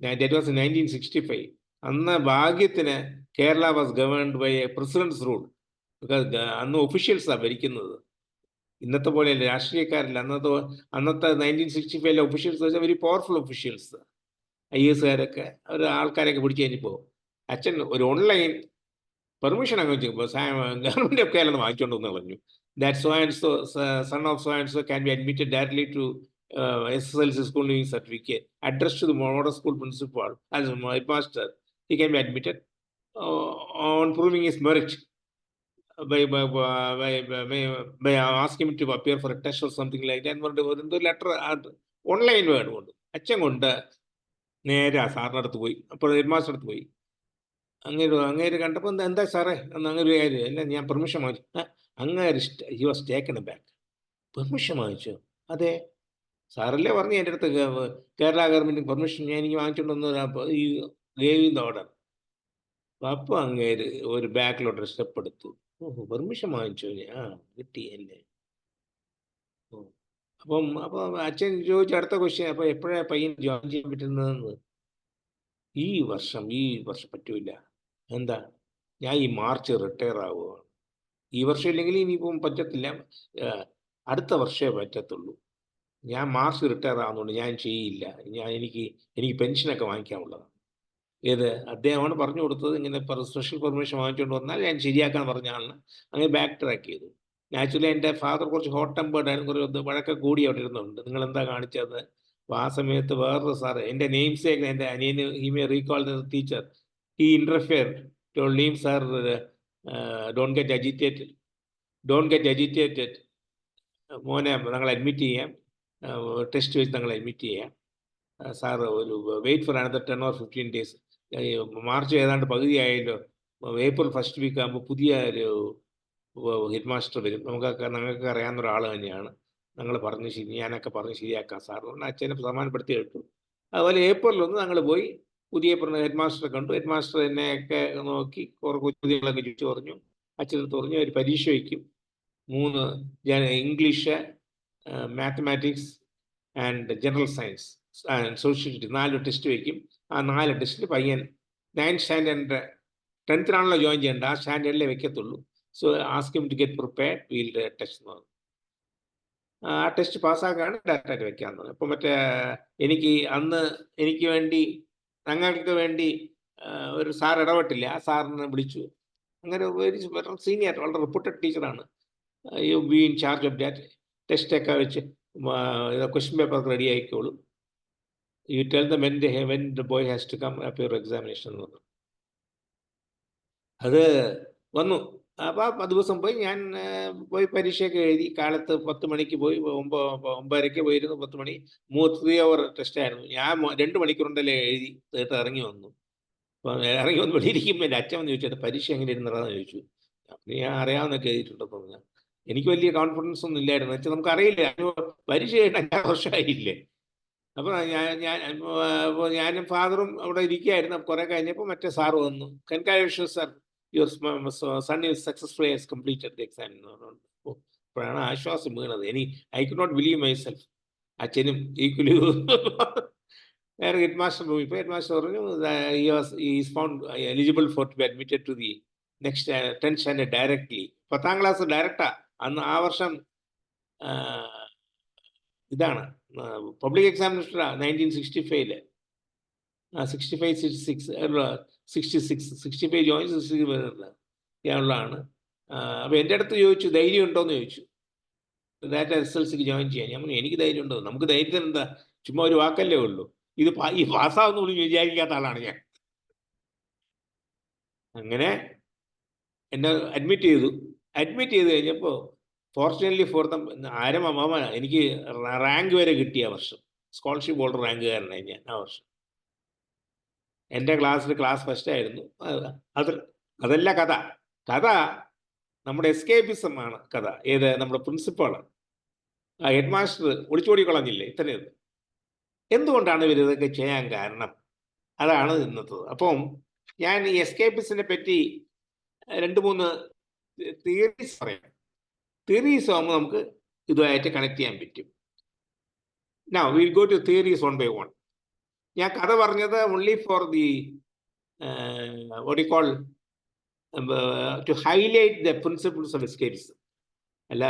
That was 1965. അന്ന് ഭാഗ്യത്തിന് Kerala was governed by a president's rule. Because അന്ന് ഒഫീഷ്യൽസാണ് ഭരിക്കുന്നത്, ഇന്നത്തെ പോലെയല്ല, രാഷ്ട്രീയക്കാരല്ല. അന്നത്തെ 1965 ഒഫീഷ്യൽസ് വെച്ചാൽ വെരി പവർഫുൾ ഒഫീഷ്യൽസ്, IASകാരൊക്കെ അവർ ആൾക്കാരൊക്കെ പിടിച്ചു കഴിഞ്ഞപ്പോൾ അച്ഛൻ ഒരു ഓൺലൈൻ പെർമിഷൻ അങ്ങ് വെച്ചപ്പോൾ ഗവൺമെന്റ് ഓഫ് കേരളം വാങ്ങിച്ചുകൊണ്ടെന്ന് പറഞ്ഞു. That so and so son of so and so can be admitted directly to SSLC school living certificate addressed to the model school principal as my master. He can be admitted on proving his merit by asking him to appear for a test or something like that. ഒരു ലെറ്റർ ഓൺലൈൻ വേണം കൊണ്ട് അച്ഛൻ കൊണ്ട് നേരെ ആ സാറിൻ്റെ അടുത്ത് പോയി. അപ്പോൾ ഹെഡ് മാസ്റ്റർ അടുത്ത് പോയി. അങ്ങേര് കണ്ടപ്പോൾ എന്താ സാറേ എന്ന് അങ്ങനെ ഒരു കാര്യം അല്ല, ഞാൻ പെർമിഷൻ വാങ്ങിച്ചു. അങ്ങേര് he was taken back. Permission വാങ്ങിച്ചു? അതെ, സാറല്ലേ പറഞ്ഞു എൻ്റെ അടുത്ത് കേരള ഗവൺമെൻറ് പെർമിഷൻ ഞാൻ എനിക്ക് വാങ്ങിച്ചുകൊണ്ടുവന്ന ഈ ഗേവിൻ്റെ ഓർഡർ. അപ്പം അങ്ങേര് ഒരു ബാക്കിലോട്ട് സ്റ്റെപ്പ് എടുത്തു. ഓഹോ, പെർമിഷൻ വാങ്ങിച്ചു ഞാൻ, കിട്ടി അല്ലേ. അപ്പം അച്ഛൻ ചോദിച്ച അടുത്ത ക്വസ്റ്റ്യൻ, അപ്പോൾ എപ്പോഴാണ് പയ്യൻ ജോയിൻ ചെയ്യാൻ പറ്റുന്നതെന്ന്. ഈ വർഷം പറ്റൂല. എന്താ? ഞാൻ ഈ മാർച്ച് റിട്ടയർ ആവുകയാണ്. ഈ വർഷം ഇല്ലെങ്കിൽ ഇനിയിപ്പം പറ്റത്തില്ല, അടുത്ത വർഷമേ പറ്റത്തുള്ളൂ. ഞാൻ മാർച്ച് റിട്ടയർ ആവുന്നതുകൊണ്ട് ഞാൻ ചെയ്യില്ല. എനിക്ക് പെൻഷനൊക്കെ വാങ്ങിക്കാനുള്ളതാണ്. അദ്ദേഹമാണ് പറഞ്ഞു കൊടുത്തത്. ഇങ്ങനെ സ്പെഷ്യൽ പെർമിഷൻ വാങ്ങിച്ചുകൊണ്ട് വന്നാൽ ഞാൻ ശരിയാക്കാൻ പറഞ്ഞാണ്. അങ്ങനെ ബാക്ക് ട്രാക്ക് ചെയ്തു. നാച്ചുറലി എൻ്റെ ഫാദർ കുറച്ച് ഹോട്ട് ടെമ്പേർഡ് ആയിരുന്നു, കുറച്ച് വഴക്ക കൂടി അവിടെ ഇരുന്നുണ്ട്. നിങ്ങൾ എന്താ കാണിച്ചത്? അപ്പോൾ ആ സമയത്ത് വേറൊരു സാറ്, എൻ്റെ നെയിം സേക്ക്, എൻ്റെ അനിയന്, he may recall the teacher, he interfere told name sir, don't get agitated മോനെ, ഞങ്ങൾ അഡ്മിറ്റ് ചെയ്യാം, ടെസ്റ്റ് വെച്ച് ഞങ്ങൾ അഡ്മിറ്റ് ചെയ്യാം. സാർ ഒരു wait for another 10 or 15 days. March ഏതാണ്ട് പകുതിയായല്ലോ, ഏപ്രിൽ ഫസ്റ്റ് വീക്ക് ആകുമ്പോൾ പുതിയ ഒരു ഹെഡ് മാസ്റ്റർ വരും. ഞങ്ങൾക്ക് അറിയാവുന്ന ഒരാൾ തന്നെയാണ്. ഞാനൊക്കെ പറഞ്ഞ് ശരിയാക്കാം സാർ എന്ന് അച്ഛനെ സമാധാനപ്പെടുത്തി കേട്ടു. അതുപോലെ ഏപ്രിലൊന്ന് ഞങ്ങൾ പോയി പുതിയ ഹെഡ് മാസ്റ്ററെ കണ്ടു. ഹെഡ് മാസ്റ്റർ എന്നെയൊക്കെ നോക്കി കുറേ കുട്ടികളൊക്കെ ചുറ്റിച്ചു പറഞ്ഞു. അച്ഛനടുത്ത് പറഞ്ഞു ഒരു പരീക്ഷ വയ്ക്കും, 3 English, mathematics and general science and sociology 4 test വയ്ക്കും. ആ 4 ടെസ്റ്റിൽ പയ്യൻ 9th സ്റ്റാൻഡേർഡിൻ്റെ 10th ജോയിൻ ചെയ്യേണ്ട, ആ സ്റ്റാൻഡേർഡിലേ വെക്കത്തുള്ളൂ. So ask him to get prepared, will test എന്ന് പറഞ്ഞു. ആ ടെസ്റ്റ് പാസ്സാക്കാണ് ഡയറക്റ്റായിട്ട് വെക്കാമെന്ന് പറഞ്ഞു. അപ്പോൾ ഞങ്ങൾക്ക് വേണ്ടി ഒരു സാർ ഇടപെട്ടില്ല. ആ സാറിനെ വിളിച്ചു. അങ്ങനെ ഒരു സീനിയർ, വളരെ റിപ്പോർട്ടഡ് ടീച്ചറാണ്. You be in charge of that. ടെസ്റ്റൊക്കെ വെച്ച് ക്വസ്റ്റ്യൻ പേപ്പർ റെഡി ആയിക്കോളൂ. You tell them when the boy has to come up your examination എന്ന് പറഞ്ഞു. അത് വന്നു. അപ്പോൾ ദിവസം പോയി ഞാൻ പോയി പരീക്ഷയൊക്കെ എഴുതി. കാലത്ത് 10 മണിക്ക് പോയി, 9:30 പോയിരുന്നു. 10 മണി 3 hour ടെസ്റ്റായിരുന്നു. ഞാൻ 2 മണിക്കൂറുണ്ടല്ലേ എഴുതി തീർത്ത് ഇറങ്ങി വന്നു. അപ്പോൾ ഇറങ്ങി വന്ന് വെളിയിരിക്കുമ്പോൾ എൻ്റെ അച്ഛൻ വന്ന് ചോദിച്ചു, പരീക്ഷ എങ്ങനെ ഇരുന്നതാന്ന് ചോദിച്ചു. ഞാൻ അറിയാവുന്നൊക്കെ എഴുതിയിട്ടുണ്ടെന്ന് പറഞ്ഞു. എനിക്ക് വലിയ കോൺഫിഡൻസ് ഒന്നും ഇല്ലായിരുന്നു. വെച്ചാൽ നമുക്കറിയില്ല, പരീക്ഷ കഴിഞ്ഞ 5 വർഷമായില്ലേ. അപ്പോൾ ഞാനും ഫാദറും അവിടെ ഇരിക്കുകയായിരുന്നു. കുറേ കഴിഞ്ഞപ്പോൾ മറ്റേ സാറ് വന്നു. Congratulations sir, your son is successfully has completed the exam എന്ന് പറഞ്ഞു. അപ്പോഴാണ് ആശ്വാസം വീണത്. I could not believe myself. അച്ഛനും ഈക്വലി. വേറെ ഹെഡ് മാസ്റ്റർ പോയി. ഇപ്പോൾ ഹെഡ് മാസ്റ്റർ പറഞ്ഞു is found eligible for to be admitted to the next 10th standard directly. 10th class ഡയറക്റ്റാ. അന്ന് ആ വർഷം ഇതാണ് പബ്ലിക് എക്സാമിനേഷനാണ് 1965 65 65 ജോയിൻ 60 ഉള്ളതാണ്. അപ്പോൾ എൻ്റെ അടുത്ത് ചോദിച്ചു ധൈര്യം ഉണ്ടോയെന്ന് ചോദിച്ചു, SSLCക്ക് ജോയിൻ ചെയ്യാൻ. ഞാൻ പറഞ്ഞു എനിക്ക് ധൈര്യം ഉണ്ടോ? നമുക്ക് ധൈര്യത്തിന് എന്താ, ചുമ്മാ ഒരു വാക്കല്ലേ ഉള്ളൂ. ഈ പാസ്സാവുന്ന പോലും വിചാരിക്കാത്ത ആളാണ് ഞാൻ. അങ്ങനെ എന്നെ അഡ്മിറ്റ് ചെയ്ത് കഴിഞ്ഞപ്പോൾ ഫോർച്യുനേറ്റ്ലി ഫോർ ദം എനിക്ക് റാങ്ക് വരെ കിട്ടിയ വർഷം, സ്കോളർഷിപ്പ് ഹോൾഡർ റാങ്കുകാരനായി ഞാൻ ആ വർഷം. എൻ്റെ ക്ലാസ് ഫസ്റ്റ് ആയിരുന്നു. അതല്ല കഥ നമ്മുടെ എസ്കേപ്പിസം ആണ് കഥ. നമ്മുടെ പ്രിൻസിപ്പള്, ആ ഹെഡ് മാസ്റ്റർ ഒളിച്ചോടി കളഞ്ഞില്ലേ ഇത്രയും. എന്തുകൊണ്ടാണ് ഇവർ ഇതൊക്കെ ചെയ്യാൻ കാരണം? അതാണ് ഇന്നത്തത്. അപ്പം ഞാൻ ഈ എസ്കേപ്പിസിനെ പറ്റി 2-3 തിയറീസ് പറയാം. തിയറീസ് ആകുമ്പോൾ നമുക്ക് ഇതുമായിട്ട് കണക്ട് ചെയ്യാൻ പറ്റും. Now we'll go to theories one by one. ഞാൻ കഥ പറഞ്ഞത് only for the what you call to highlight the principles of escapism. അല്ല,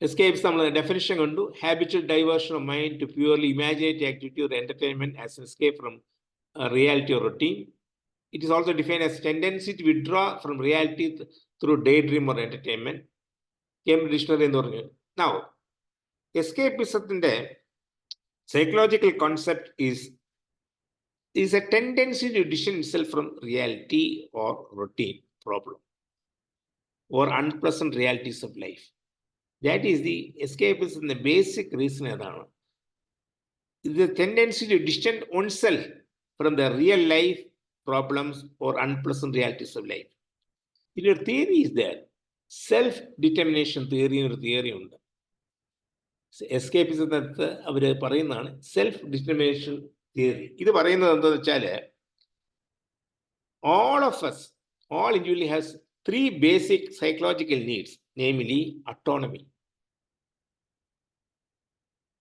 escapism നമ്മൾ ഡെഫിനിഷൻ കണ്ടു. habitual diversion of mind to purely imaginative activity or entertainment as an escape from reality or routine. It is also defined as tendency to withdraw from reality through daydream or entertainment. Cambridge dictionary എന്ന് പറഞ്ഞു. Now, എസ്കേപ്പിസത്തിന്റെ psychological concept is a tendency to distance itself from reality or routine problem or unpleasant realities of life. That is the escapism. The basic reason അതാണ്. The tendency to distance oneself from the real life problems or unpleasant realities of life. Your theory is there. Self determination theory എന്നൊരു തിയറി ഉണ്ട്. എസ്കേപ്പിസത്തിനകത്ത് അവർ പറയുന്നതാണ് സെൽഫ് ഡിറ്റർമിനേഷൻ തിയറി. ഇത് പറയുന്നത് എന്താണെന്ന് വെച്ചാൽ all of us, all individually has 3 basic psychological needs, namely autonomy,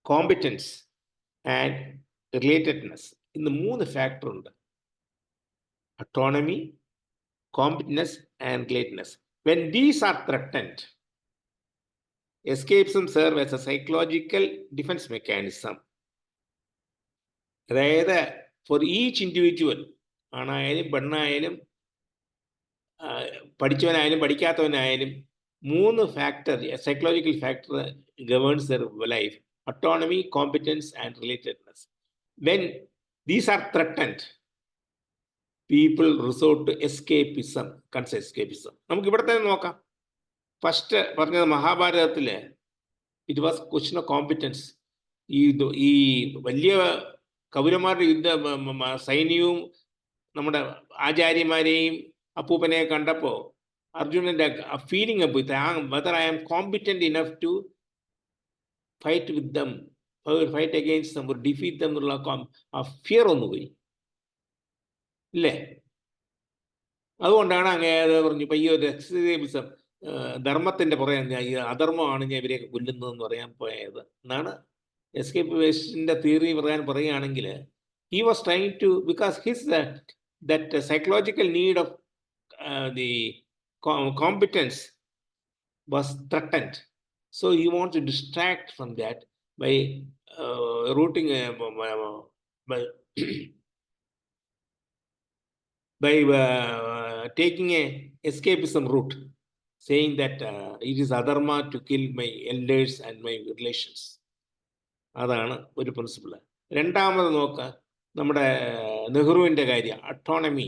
competence and relatedness. ഇന്ന് 3 ഫാക്ടർ ഉണ്ട്: autonomy, competence and relatedness. When these are threatened, escapism serves as a psychological defense mechanism. അതായത് for each individual, ആണായാലും പെണ്ണായാലും പഠിച്ചവനായാലും പഠിക്കാത്തവനായാലും 3 factor, psychological factor governs their life: autonomy, competence and relatedness. When these are threatened, people resort to escapism. escapism. നമുക്ക് ഇവിടെ തന്നെ നോക്കാം. ഫസ്റ്റ് പറഞ്ഞത് മഹാഭാരതത്തില് it was question of competence. ഈ വലിയ കൗരവന്മാരുടെ സൈന്യവും നമ്മുടെ ആചാര്യന്മാരെയും അപ്പൂപ്പനെ കണ്ടപ്പോൾ അർജുനന്റെ ഫീലിംഗ് പോയി, whether I am competent enough to fight with them, fight against them, defeat them എന്നുള്ള ആ ഫിയർ ഒന്ന് പോയി ഇല്ലേ. അതുകൊണ്ടാണ് അങ്ങനെ പറഞ്ഞു ഇപ്പം ഈ ഒരു എക്സ്കേപ്പിസം, ധർമ്മത്തിന്റെ പുറകെ ഈ അധർമ്മമാണ് ഞാൻ ഇവരെയൊക്കെ കൊല്ലുന്നതെന്ന് പറയാൻ പോയത് എന്നാണ് എസ്കേപ്പിസ്റ്റിന്റെ തിയറി പറയുകയാണെങ്കിൽ. he was trying to, because his that psychological need of the competence was threatened, so he wants to distract from that by routing by taking a escapism route, saying that it is adharma to kill my elders and my relations. അതാണ് ഒരു പ്രിൻസിപ്പിൾ. രണ്ടാമത് നോക്ക, നമ്മുടെ നെഹ്റുവിൻ്റെ കാര്യം, autonomy.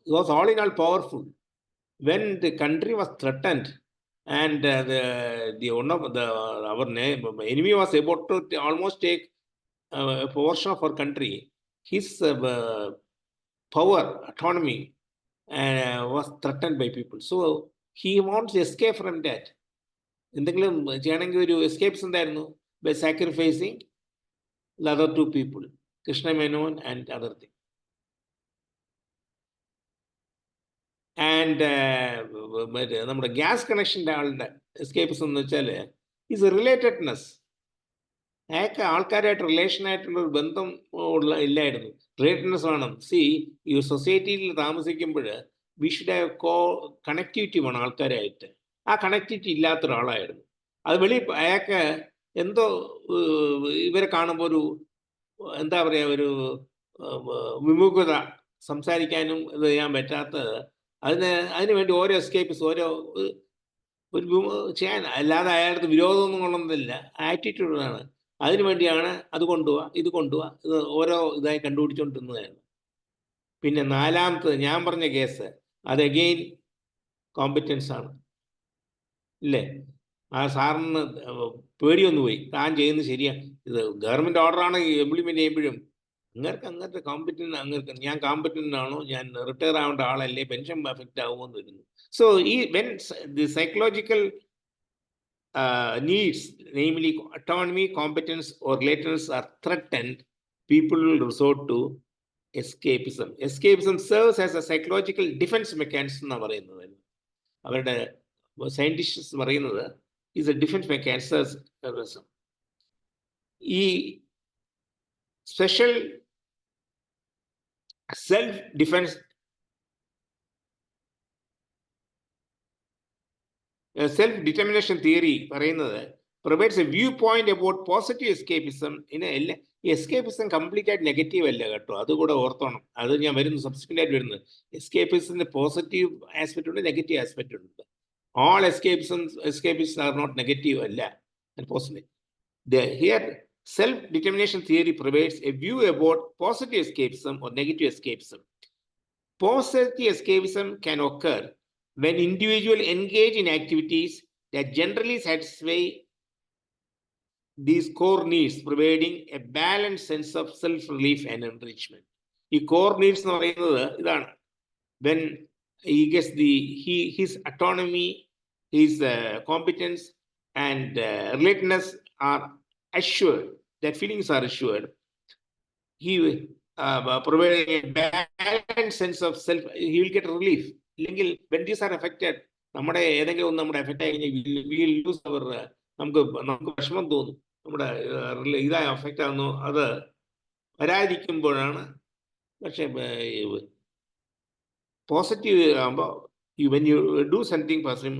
It was all in all powerful. When the country was threatened and our enemy was about to almost take a portion of our country, his power, autonomy was threatened by people. So he wants to escape from that. എന്തെങ്കിലും ചെയ്യണമെങ്കിൽ ഒരു എസ്കേപ്സ് എന്തായിരുന്നു? By sacrificing the other 2 people, Krishna Menon and other thing. And നമ്മുടെ ഗ്യാസ് കണക്ഷൻ്റെ ആളുടെ എസ്കേപ്സ് എന്ന് വെച്ചാൽ is a relatedness. അയാൾക്ക് ആൾക്കാരായിട്ട് റിലേഷനായിട്ടുള്ളൊരു ബന്ധം ഇല്ലായിരുന്നു. റിലേറ്റഡ്നെസ് വേണം. ഈ സൊസൈറ്റിയിൽ താമസിക്കുമ്പോൾ വി ഷുഡ് ഹാവ് കണക്ടിവിറ്റി വേണം ആൾക്കാരായിട്ട്. ആ കണക്ടിവിറ്റി ഇല്ലാത്ത ഒരാളായിരുന്നു. അത് അയാൾക്ക് എന്തോ ഇവരെ കാണുമ്പോൾ ഒരു എന്താ പറയുക, ഒരു വിമുഖത, സംസാരിക്കാനും ഇത് ചെയ്യാൻ പറ്റാത്തത്. അതിന് വേണ്ടി ഓരോ എസ്കേപ്സ് ഓരോ ഒരു ചെയ്യാൻ, അല്ലാതെ അയാൾക്ക് വിരോധമൊന്നും കൊള്ളുന്നില്ല, ആറ്റിറ്റ്യൂഡാണ്. അതിനു വേണ്ടിയാണ് അത് കൊണ്ടുപോവാ, ഇത് കൊണ്ടുപോവാ, ഇത് ഓരോ ഇതായി കണ്ടുപിടിച്ചുകൊണ്ടിരുന്നതായിരുന്നു. പിന്നെ നാലാമത്തത് ഞാൻ പറഞ്ഞ കേസ്, അത് അഗെയിൻ കോമ്പറ്റൻസ് ആണ് ഇല്ലേ. ആ സാറിന് പേടിയൊന്നു പോയി, താൻ ചെയ്യുന്നത് ശരിയാണ്, ഇത് ഗവൺമെൻറ് ഓർഡറാണ് ഇംപ്ലിമെൻറ്റ് ചെയ്യുമ്പോഴും അങ്ങനത്തെ കോമ്പറ്റൻ്റ്, ഞാൻ കോമ്പറ്റൻ്റ് ആണോ, ഞാൻ റിട്ടയർ ആവേണ്ട ആളല്ലേ, പെൻഷൻ എഫക്റ്റ് ആവുമെന്ന് വരുന്നു. So when the psychological needs, namely autonomy, competence or relatedness are threatened, people will resort to escapism. Escapism serves as a psychological defense mechanism എന്നാണ് പറയുന്നത്. അവരുടെ സയൻറ്റിസ്റ്റ് പറയുന്നത് is a defense mechanism. ഈ special self defence self-determination theory പറയുന്നത് provides a viewpoint about positive escapism. Escapism complete ആയിട്ട് നെഗറ്റീവ് അല്ല കേട്ടോ, അതുകൂടെ ഓർത്തോണം. അത് ഞാൻ വരുന്നു, സബ്സിക്വൻ്റ് ആയിട്ട് വരുന്നത്. എസ്കേപ്പിസത്തിൻ്റെ പോസിറ്റീവ് ആസ്പെക്റ്റ് ഉണ്ട്, നെഗറ്റീവ് ആസ്പെക്റ്റ് ഉണ്ട്. All escapists are not negative അല്ല, positive. Here self-determination theory provides a view about positive escapism or negative escapism. Positive escapism can occur when individuals engage in activities that generally satisfy these core needs, providing a balanced sense of self-relief and enrichment. ഈ core needs എന്ന് പറയുന്നത് ഇതാണ്. When he gets his autonomy, his competence and relatedness are assured, that feelings are assured, he providing a balanced sense of self, he will get relief. ഇല്ലെങ്കിൽ when these are affected, നമ്മുടെ ഏതെങ്കിലും ഒന്ന് നമ്മുടെ എഫക്റ്റ് ആയി കഴിഞ്ഞാൽ വിൽ ലൂസ് അവർ, നമുക്ക് വിഷമം തോന്നും, നമ്മുടെ ഇതായി അഫക്റ്റ് ആകുന്നു. അത് വരാതിരിക്കുമ്പോഴാണ്. പക്ഷെ പോസിറ്റീവ് ആകുമ്പോൾ when you do something positive,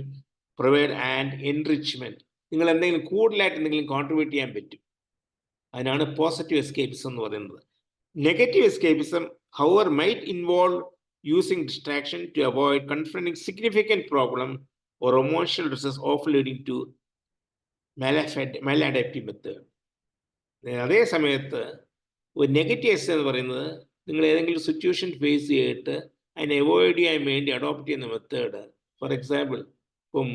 provide and enrichment, നിങ്ങൾ എന്തെങ്കിലും കൂടുതലായിട്ട് എന്തെങ്കിലും കോൺട്രിബ്യൂട്ട് ചെയ്യാൻ പറ്റും. അതിനാണ് പോസിറ്റീവ് എസ്കേപ്പിസം എന്ന് പറയുന്നത്. Negative escapism, however, might involve using distraction to avoid confronting significant problem or emotional distress, often leading to maladaptive method. അതേ സമയത്ത് ഒരു നെഗറ്റീവ് എസ് എന്ന് പറയുന്നത്, നിങ്ങൾ ഏതെങ്കിലും സിറ്റുവേഷൻ ഫേസ് ചെയ്തിട്ട് അതിനെ അവോയ്ഡ് ചെയ്യാൻ വേണ്ടി അഡോപ്റ്റ് ചെയ്യുന്ന മെത്തേഡ്. ഫോർ എക്സാമ്പിൾ, ഇപ്പം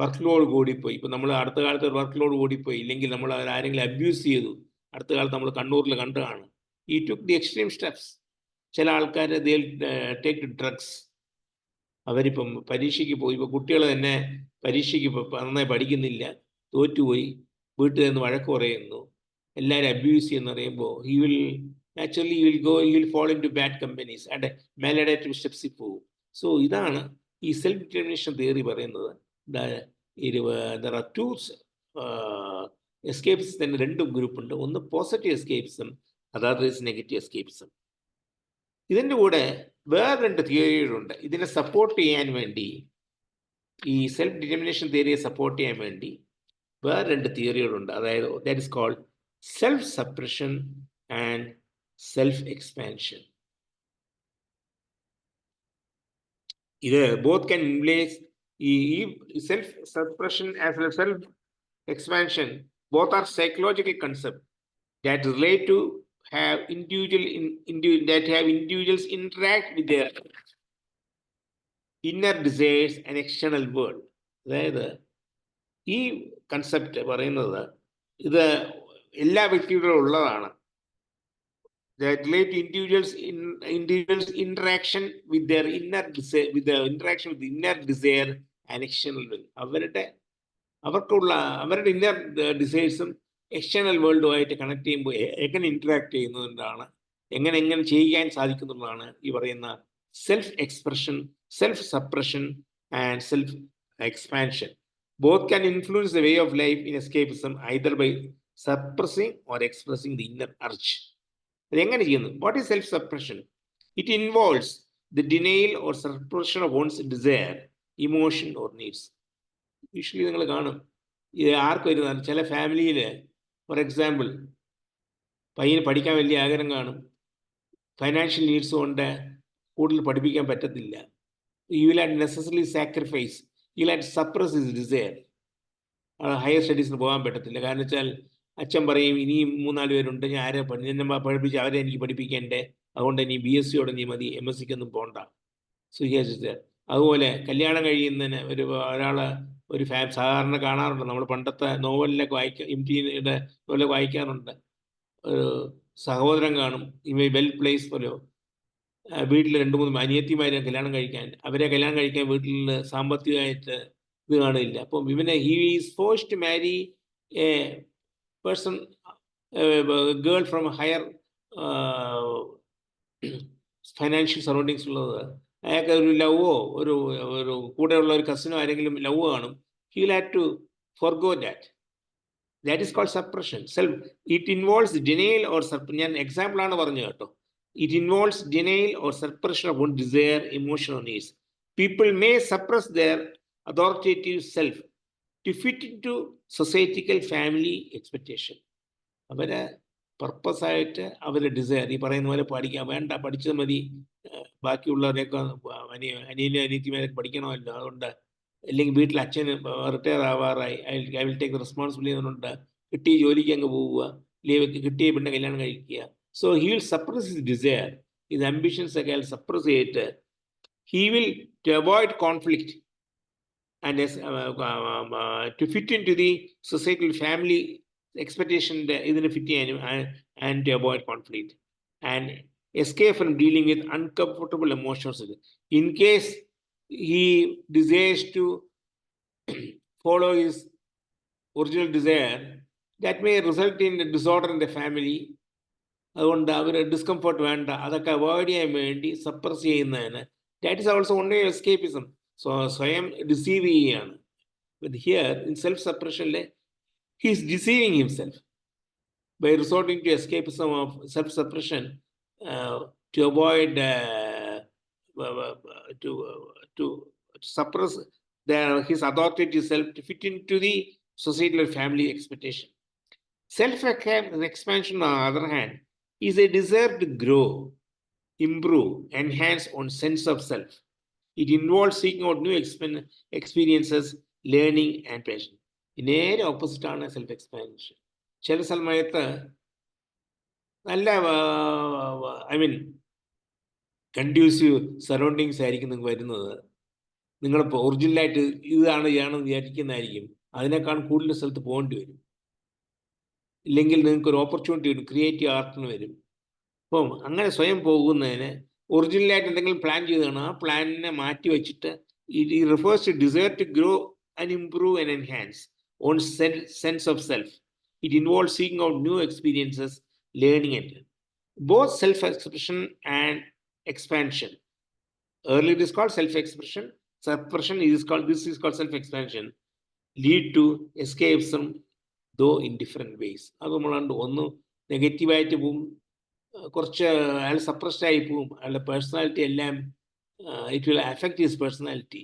വർക്ക് ലോഡ് കൂടിപ്പോയി, ഇപ്പം നമ്മൾ അടുത്ത കാലത്ത് വർക്ക് ലോഡ് കൂടിപ്പോയി, ഇല്ലെങ്കിൽ നമ്മൾ ആരെങ്കിലും അബ്യൂസ് ചെയ്തു, അടുത്ത കാലത്ത് നമ്മൾ കണ്ണൂരിൽ കണ്ടതാണ്. ഈ ടുക്ക് ദി എക്സ്ട്രീം സ്റ്റെപ്സ്. ചില ആൾക്കാർ ടേക്ക് ഡ്രഗ്സ്. അവരിപ്പം പരീക്ഷയ്ക്ക് പോയി, ഇപ്പോൾ കുട്ടികൾ തന്നെ പരീക്ഷയ്ക്ക് നന്നായി പഠിക്കുന്നില്ല, തോറ്റുപോയി, വീട്ടിൽ നിന്ന് വഴക്ക് പറയുന്നു, എല്ലാവരും അബ്യൂസ് ചെയ്യുന്ന പറയുമ്പോൾ he will fall into bad companies and maladaptive steps പോകും. സോ ഇതാണ് ഈ സെൽഫ് ഡിറ്റർമിനേഷൻ തിയറി പറയുന്നത്. there are two എസ്കേപ്സ് തന്നെ, രണ്ട് ഗ്രൂപ്പ് ഉണ്ട്. ഒന്ന് പോസിറ്റീവ് എസ്കേപ്സും, അതർ ഇസ് നെഗറ്റീവ് എസ്കേപ്സും. ഇതിൻ്റെ കൂടെ വേറെ രണ്ട് തിയറികളുണ്ട്. ഇതിനെ സപ്പോർട്ട് ചെയ്യാൻ വേണ്ടി, ഈ സെൽഫ് ഡിറ്റർമിനേഷൻ തിയറിയെ സപ്പോർട്ട് ചെയ്യാൻ വേണ്ടി വേറെ രണ്ട് തിയറികളുണ്ട്. അതായത് that is called self suppression and self expansion. ഇത് ബോത്ത് ക്യാൻ ഇംപ്ലേസ് ഈ self suppression as well self expansion, both are psychological concepts that relate to have individuals interact with their inner desires and external world. അതായത് ഈ കൺസെപ്റ്റ് പറയുന്നത് ഇത് എല്ലാ വ്യക്തികളും ഉള്ളതാണ്. That relate to individuals interaction with their inner desire, with the interaction with the inner desire and external will. അവരുടെ ഇന്നർ ഡിസൈർസും എക്സ്റ്റേണൽ വേൾഡുമായിട്ട് കണക്ട് ചെയ്യുമ്പോൾ എങ്ങനെ ഇൻറ്ററാക്ട് ചെയ്യുന്നതുകൊണ്ടാണ്, എങ്ങനെ ചെയ്യാൻ സാധിക്കുന്നതാണ് ഈ പറയുന്ന self expression, self suppression and self expansion. Both can influence the way of life in escapism either by suppressing or expressing the inner urge. അതെങ്ങനെ ചെയ്യുന്നു? What is self suppression? It involves the denial or suppression of one's desire, emotion or needs. Usually നിങ്ങൾ കാണും, ഇത് ആർക്ക് വരുന്നതാണ്. ചില ഫാമിലിയിൽ ഫോർ എക്സാമ്പിൾ പയ്യന് പഠിക്കാൻ വലിയ ആഗ്രഹം കാണും, ഫൈനാൻഷ്യൽ നീഡ്സ് കൊണ്ട് കൂടുതൽ പഠിപ്പിക്കാൻ പറ്റത്തില്ല. You will have necessarily sacrifice, you will have suppress his desire. Higher സ്റ്റഡീസിന് പോകാൻ പറ്റത്തില്ല. കാരണം വെച്ചാൽ അച്ഛൻ പറയും, ഇനിയും 3-4 പേരുണ്ട്, ഞാൻ ആരെ എന്നെ പഠിപ്പിച്ച് അവരെ എനിക്ക് പഠിപ്പിക്കേണ്ടേ, അതുകൊണ്ട് ഇനി BSc നീ മതി, MSc പോകണ്ട. സോ അതുപോലെ കല്യാണം കഴിയുന്നതിന് ഒരു സാധാരണ കാണാറുണ്ട്, നമ്മൾ പണ്ടത്തെ നോവലിലൊക്കെ MTയുടെ നോവലൊക്കെ വായിക്കാറുണ്ട്. ഒരു സഹോദരൻ കാണും, വെൽ പ്ലേസ് പോലെ വീട്ടിൽ 2-3 അനിയത്തിമാരെ കല്യാണം കഴിക്കാൻ, അവരെ കല്യാണം കഴിക്കാൻ വീട്ടിൽ സാമ്പത്തികമായിട്ട് ഇത് കാണില്ല. അപ്പം he is forced to marry a person, girl from higher financial surroundings ഉള്ളത്. അയാൾക്ക് ഒരു ലവോ ഒരു കൂടെയുള്ള ഒരു കസിനോ ആരെങ്കിലും ലവ് കാണും. He will have to forgo that. That is called suppression. It involves denial or ഞാൻ എക്സാമ്പിളാണ് പറഞ്ഞു കേട്ടോ. It involves denial or suppression of desire, emotion or needs. People may suppress their authoritative self to fit in to societal family expectation. അവരെ പർപ്പസായിട്ട് അവരുടെ ഡിസയർ, ഈ പറയുന്ന പോലെ പഠിക്കാൻ വേണ്ട, പഠിച്ചത് മതി, ബാക്കിയുള്ളവരെയൊക്കെ അനിയത്തിമാരൊക്കെ പഠിക്കണമല്ലോ, അതുകൊണ്ട് അല്ലെങ്കിൽ വീട്ടിൽ അച്ഛന് റിട്ടയർ ആവാറായി, ഐ വിൽ ടേക്ക് റെസ്പോൺസിബിലിറ്റി എന്നുണ്ട്, കിട്ടിയ ജോലിക്ക് അങ്ങ് പോവുക, ലീവൊക്കെ കിട്ടിയ പിന്നെ കല്യാണം കഴിക്കുക. So he will suppress his desire, his ambitions ഒക്കെ അയാൾ സപ്രസ് ചെയ്തിട്ട് he will to avoid conflict and to fit into the societal family expectation ഇതിന് ഫിറ്റ് ചെയ്യാനും and to avoid conflict and escape from dealing with uncomfortable emotions. In case he desires to follow his original desire, that may result in a disorder in the family. അതുകൊണ്ട് അവർ ഡിസ്കംഫർട്ട് വേണ്ട, അതൊക്കെ അവോയ്ഡ് ചെയ്യാൻ വേണ്ടി സപ്രസ് ചെയ്യുന്നതിന്, that is also only escapism. സ്വയം ഡിസീവ് ചെയ്യുകയാണ്. But here in self-suppression, he is deceiving himself by resorting to escapism of self-suppression to avoid to suppress his authoritative self to fit into the societal family expectation. Self-expansion, on the other hand, is a desire to grow, improve, enhance on sense of self. It involves seeking out new experiences, learning, and passion. നേരെ ഓപ്പോസിറ്റ് ആണ് സെൽഫ് എക്സ്പാൻഷൻ. ചില സമയത്ത് നല്ല കൺഡ്യൂസീവ് സറൗണ്ടിങ്സ് ആയിരിക്കും നിങ്ങൾക്ക് വരുന്നത്. നിങ്ങളിപ്പോൾ ഒറിജിനലായിട്ട് ഇതാണെന്ന് വിചാരിക്കുന്നതായിരിക്കും. അതിനേക്കാൾ കൂടുതൽ സ്ഥലത്ത് പോകേണ്ടി വരും. ഇല്ലെങ്കിൽ നിങ്ങൾക്ക് ഒരു ഓപ്പർച്യൂണിറ്റി വരും, ക്രിയേറ്റീവ് ആർട്ടിന് വരും. അപ്പം അങ്ങനെ സ്വയം പോകുന്നതിന് ഒറിജിനലായിട്ട് എന്തെങ്കിലും പ്ലാൻ ചെയ്തതാണ്, ആ പ്ലാനിനെ മാറ്റി വെച്ചിട്ട് it refers to desire to grow and improve and enhance on sense of self. It involves seeking out new experiences, learning, and both self-expression and expansion. Earlier it is called self-expression. Suppression is called self-expansion. Lead to escapism, though in different ways. അത് നമ്മളാണ്ട് ഒന്ന് നെഗറ്റീവായിട്ട് പോവും, കുറച്ച് അയാൾ സപ്രസ്ഡ് ആയി പോവും, അയാളുടെ പേഴ്സണാലിറ്റി എല്ലാം it will affect his personality.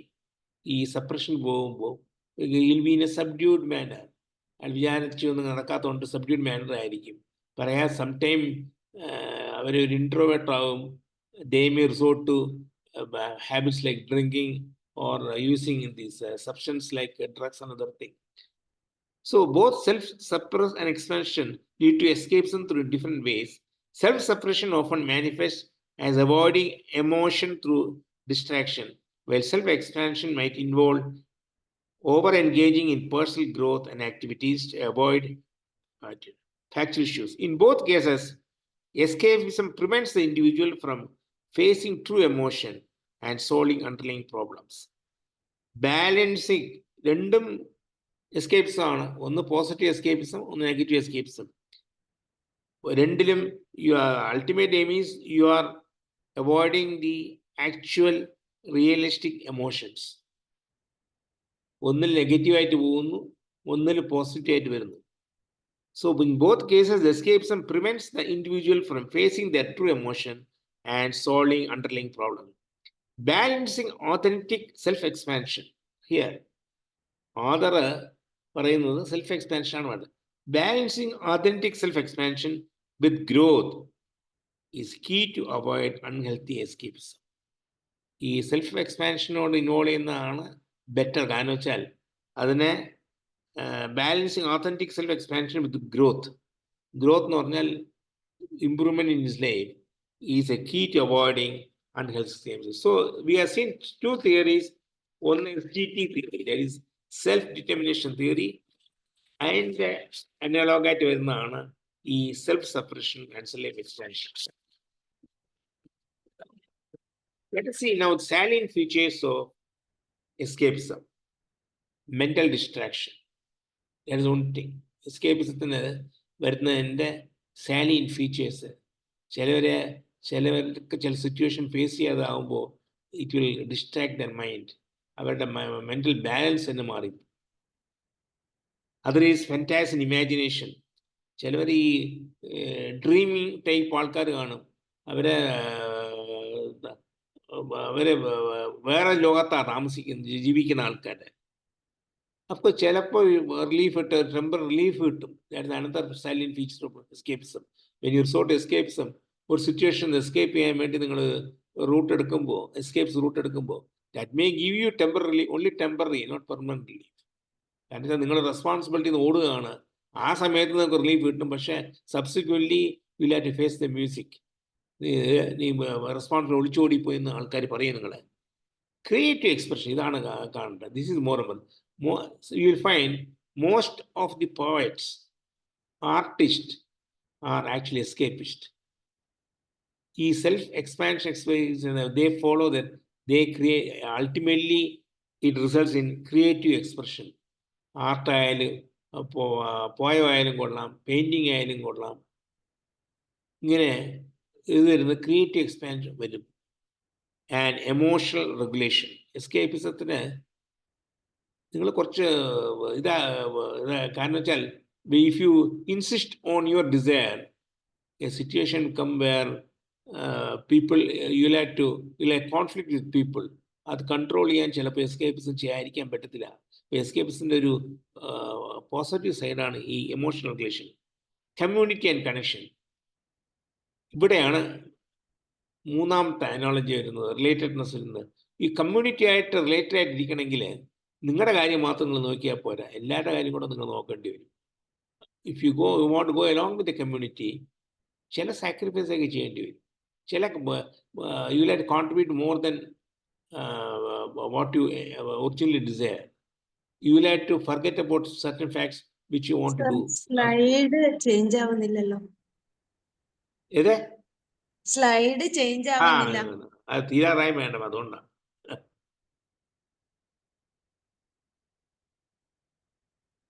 ഈ സപ്രഷൻ പോകുമ്പോൾ will be in a subdued manner. അയാൾ വിചാരിച്ചൊന്നും നടക്കാത്തതുകൊണ്ട് സബ്ഡ്യൂഡ് മാനർ ആയിരിക്കും പറയാ. സംടൈം അവരൊരു ഇൻട്രോവേർട്ട് ആവും. They may resort to habits like drinking or using these substances like drugs and other things. So both self-suppress and expansion lead to escapism through different ways. Self-suppression often manifests as avoiding emotion through distraction, while self-expansion might involve over-engaging in personal growth and activities to avoid factual issues. In both cases, escapism prevents the individual from facing true emotion and solving underlying problems. Balancing രണ്ടും എസ്കേപ്സ് ആണ്. ഒന്ന് പോസിറ്റീവ് എസ്കേപ്പിസം, ഒന്ന് നെഗറ്റീവ് എസ്കേപ്പിസം. രണ്ടിലും ultimate aim is you are avoiding the actual realistic emotions. ഒന്നിൽ നെഗറ്റീവായിട്ട് പോകുന്നു, ഒന്നിൽ പോസിറ്റീവായിട്ട് വരുന്നു. So in both cases, escapism prevents the individual from facing their true emotion and solving underlying problems. Balancing authentic self-expansion. Here, author പറയുന്നത് സെൽഫ് എക്സ്പാൻഷൻ ആണ് വേണ്ടത്. Balancing authentic self-expansion with growth is key to avoid unhealthy escapism. ഈ സെൽഫ് എക്സ്പാൻഷനോട് ഇൻവോൾവ് ചെയ്യുന്നതാണ് ബെറ്റർ. കാരണം വെച്ചാൽ അതിനെ balancing authentic self-expansion with growth. Growth എന്ന് പറഞ്ഞാൽ improvement in his life is a key to avoiding unhealthy escapism. So we have seen two theories. One is GT theory, that is self-determination theory, and analogaയിട്ട് വരുന്നതാണ് ഈ self-suppression and self-expansion. Let us see now salient features of escapism. Mental distraction. That is one thing. Escapism വരുന്നതിൻ്റെ salient features. ചിലവർക്ക് ചില സിറ്റുവേഷൻ ഫേസ് ചെയ്യാതാവുമ്പോൾ it will distract their mind. അവരുടെ മെന്റൽ ബാലൻസ് തന്നെ മാറി. Other is fantasy and imagination. ചിലവർ ഈ ഡ്രീമിങ് ടൈപ്പ് ആൾക്കാർ കാണും. അവരെ വേറെ ലോകത്താണ് ജീവിക്കുന്ന ആൾക്കാരെ. അപ്പോൾ ചിലപ്പോൾ റിലീഫ് ടെമ്പററി റിലീഫ് കിട്ടും. That another silent feature of escapism. When you resort escapism, ഒരു സിറ്റുവേഷൻ എസ്കേപ്പ് ചെയ്യാൻ വേണ്ടി നിങ്ങൾ റൂട്ട് എടുക്കുമ്പോൾ, എസ്കേപ്സ് റൂട്ട് എടുക്കുമ്പോൾ, that may give you temporary, only temporary, not permanent relief. കാരണം നിങ്ങൾ റെസ്പോൺസിബിലിറ്റി ഓടുകയാണ്. ആ സമയത്ത് നിങ്ങൾക്ക് റിലീഫ് കിട്ടും. പക്ഷേ subsequently will have to face the music. നീ റെസ്പോൺസിബിൾ ഒളിച്ചോടിപ്പോയി എന്ന് ആൾക്കാർ പറയും നിങ്ങളെ. ക്രിയേറ്റീവ് എക്സ്പ്രഷൻ ഇതാണ് കാണേണ്ടത്. This is more you will find most of the poets, artist are actually escapist. ഈ self expansion experience they follow that, they create, ultimately it results in creative expression. ആർട്ടായാലും പോയം ആയാലും കൊള്ളാം, പെയിൻറ്റിങ് ആയാലും കൊള്ളാം. ഇങ്ങനെ ഇത് വരുന്ന ക്രിയേറ്റീവ് എക്സ്പാൻഷൻ വരും. And emotional regulation. എസ്കേപ്പിസത്തിന് നിങ്ങൾ കുറച്ച് കാരണം വെച്ചാൽ if you insist on your desire, a situation come where people you lack conflict with people, അത് കൺട്രോൾ ചെയ്യാൻ ചിലപ്പോൾ എസ്കേപ്പിസം ചെയ്യാതിരിക്കാൻ പറ്റത്തില്ല. എസ്കേപ്പിസിൻ്റെ ഒരു പോസിറ്റീവ് സൈഡാണ് ഈ emotional relation. Community and connection. ഇവിടെയാണ് മൂന്നാമത്തെ അനോളജി വരുന്നത്, റിലേറ്റഡ്നെസ് വരുന്നത്. ഈ കമ്മ്യൂണിറ്റി ആയിട്ട് റിലേറ്റഡ് ആയിട്ടിരിക്കണമെങ്കിൽ നിങ്ങളുടെ കാര്യം മാത്രം നിങ്ങൾ നോക്കിയാൽ പോരാ, എല്ലാവരുടെ കാര്യം കൂടെ നിങ്ങൾ നോക്കേണ്ടി വരും. If you want go along with the community, ചില സാക്രിഫൈസ് ഒക്കെ ചെയ്യേണ്ടി വരും. ചില you will have to contribute more than what you originally desire. You will have to forget about certain facts which you want to do. Slide change ആവുന്നില്ലല്ലോ. ഏത് സ്ലൈഡ് ചേഞ്ച് ആവുന്നില്ല. അത് തീരാറായി വേണം, അതുകൊണ്ടാണ്.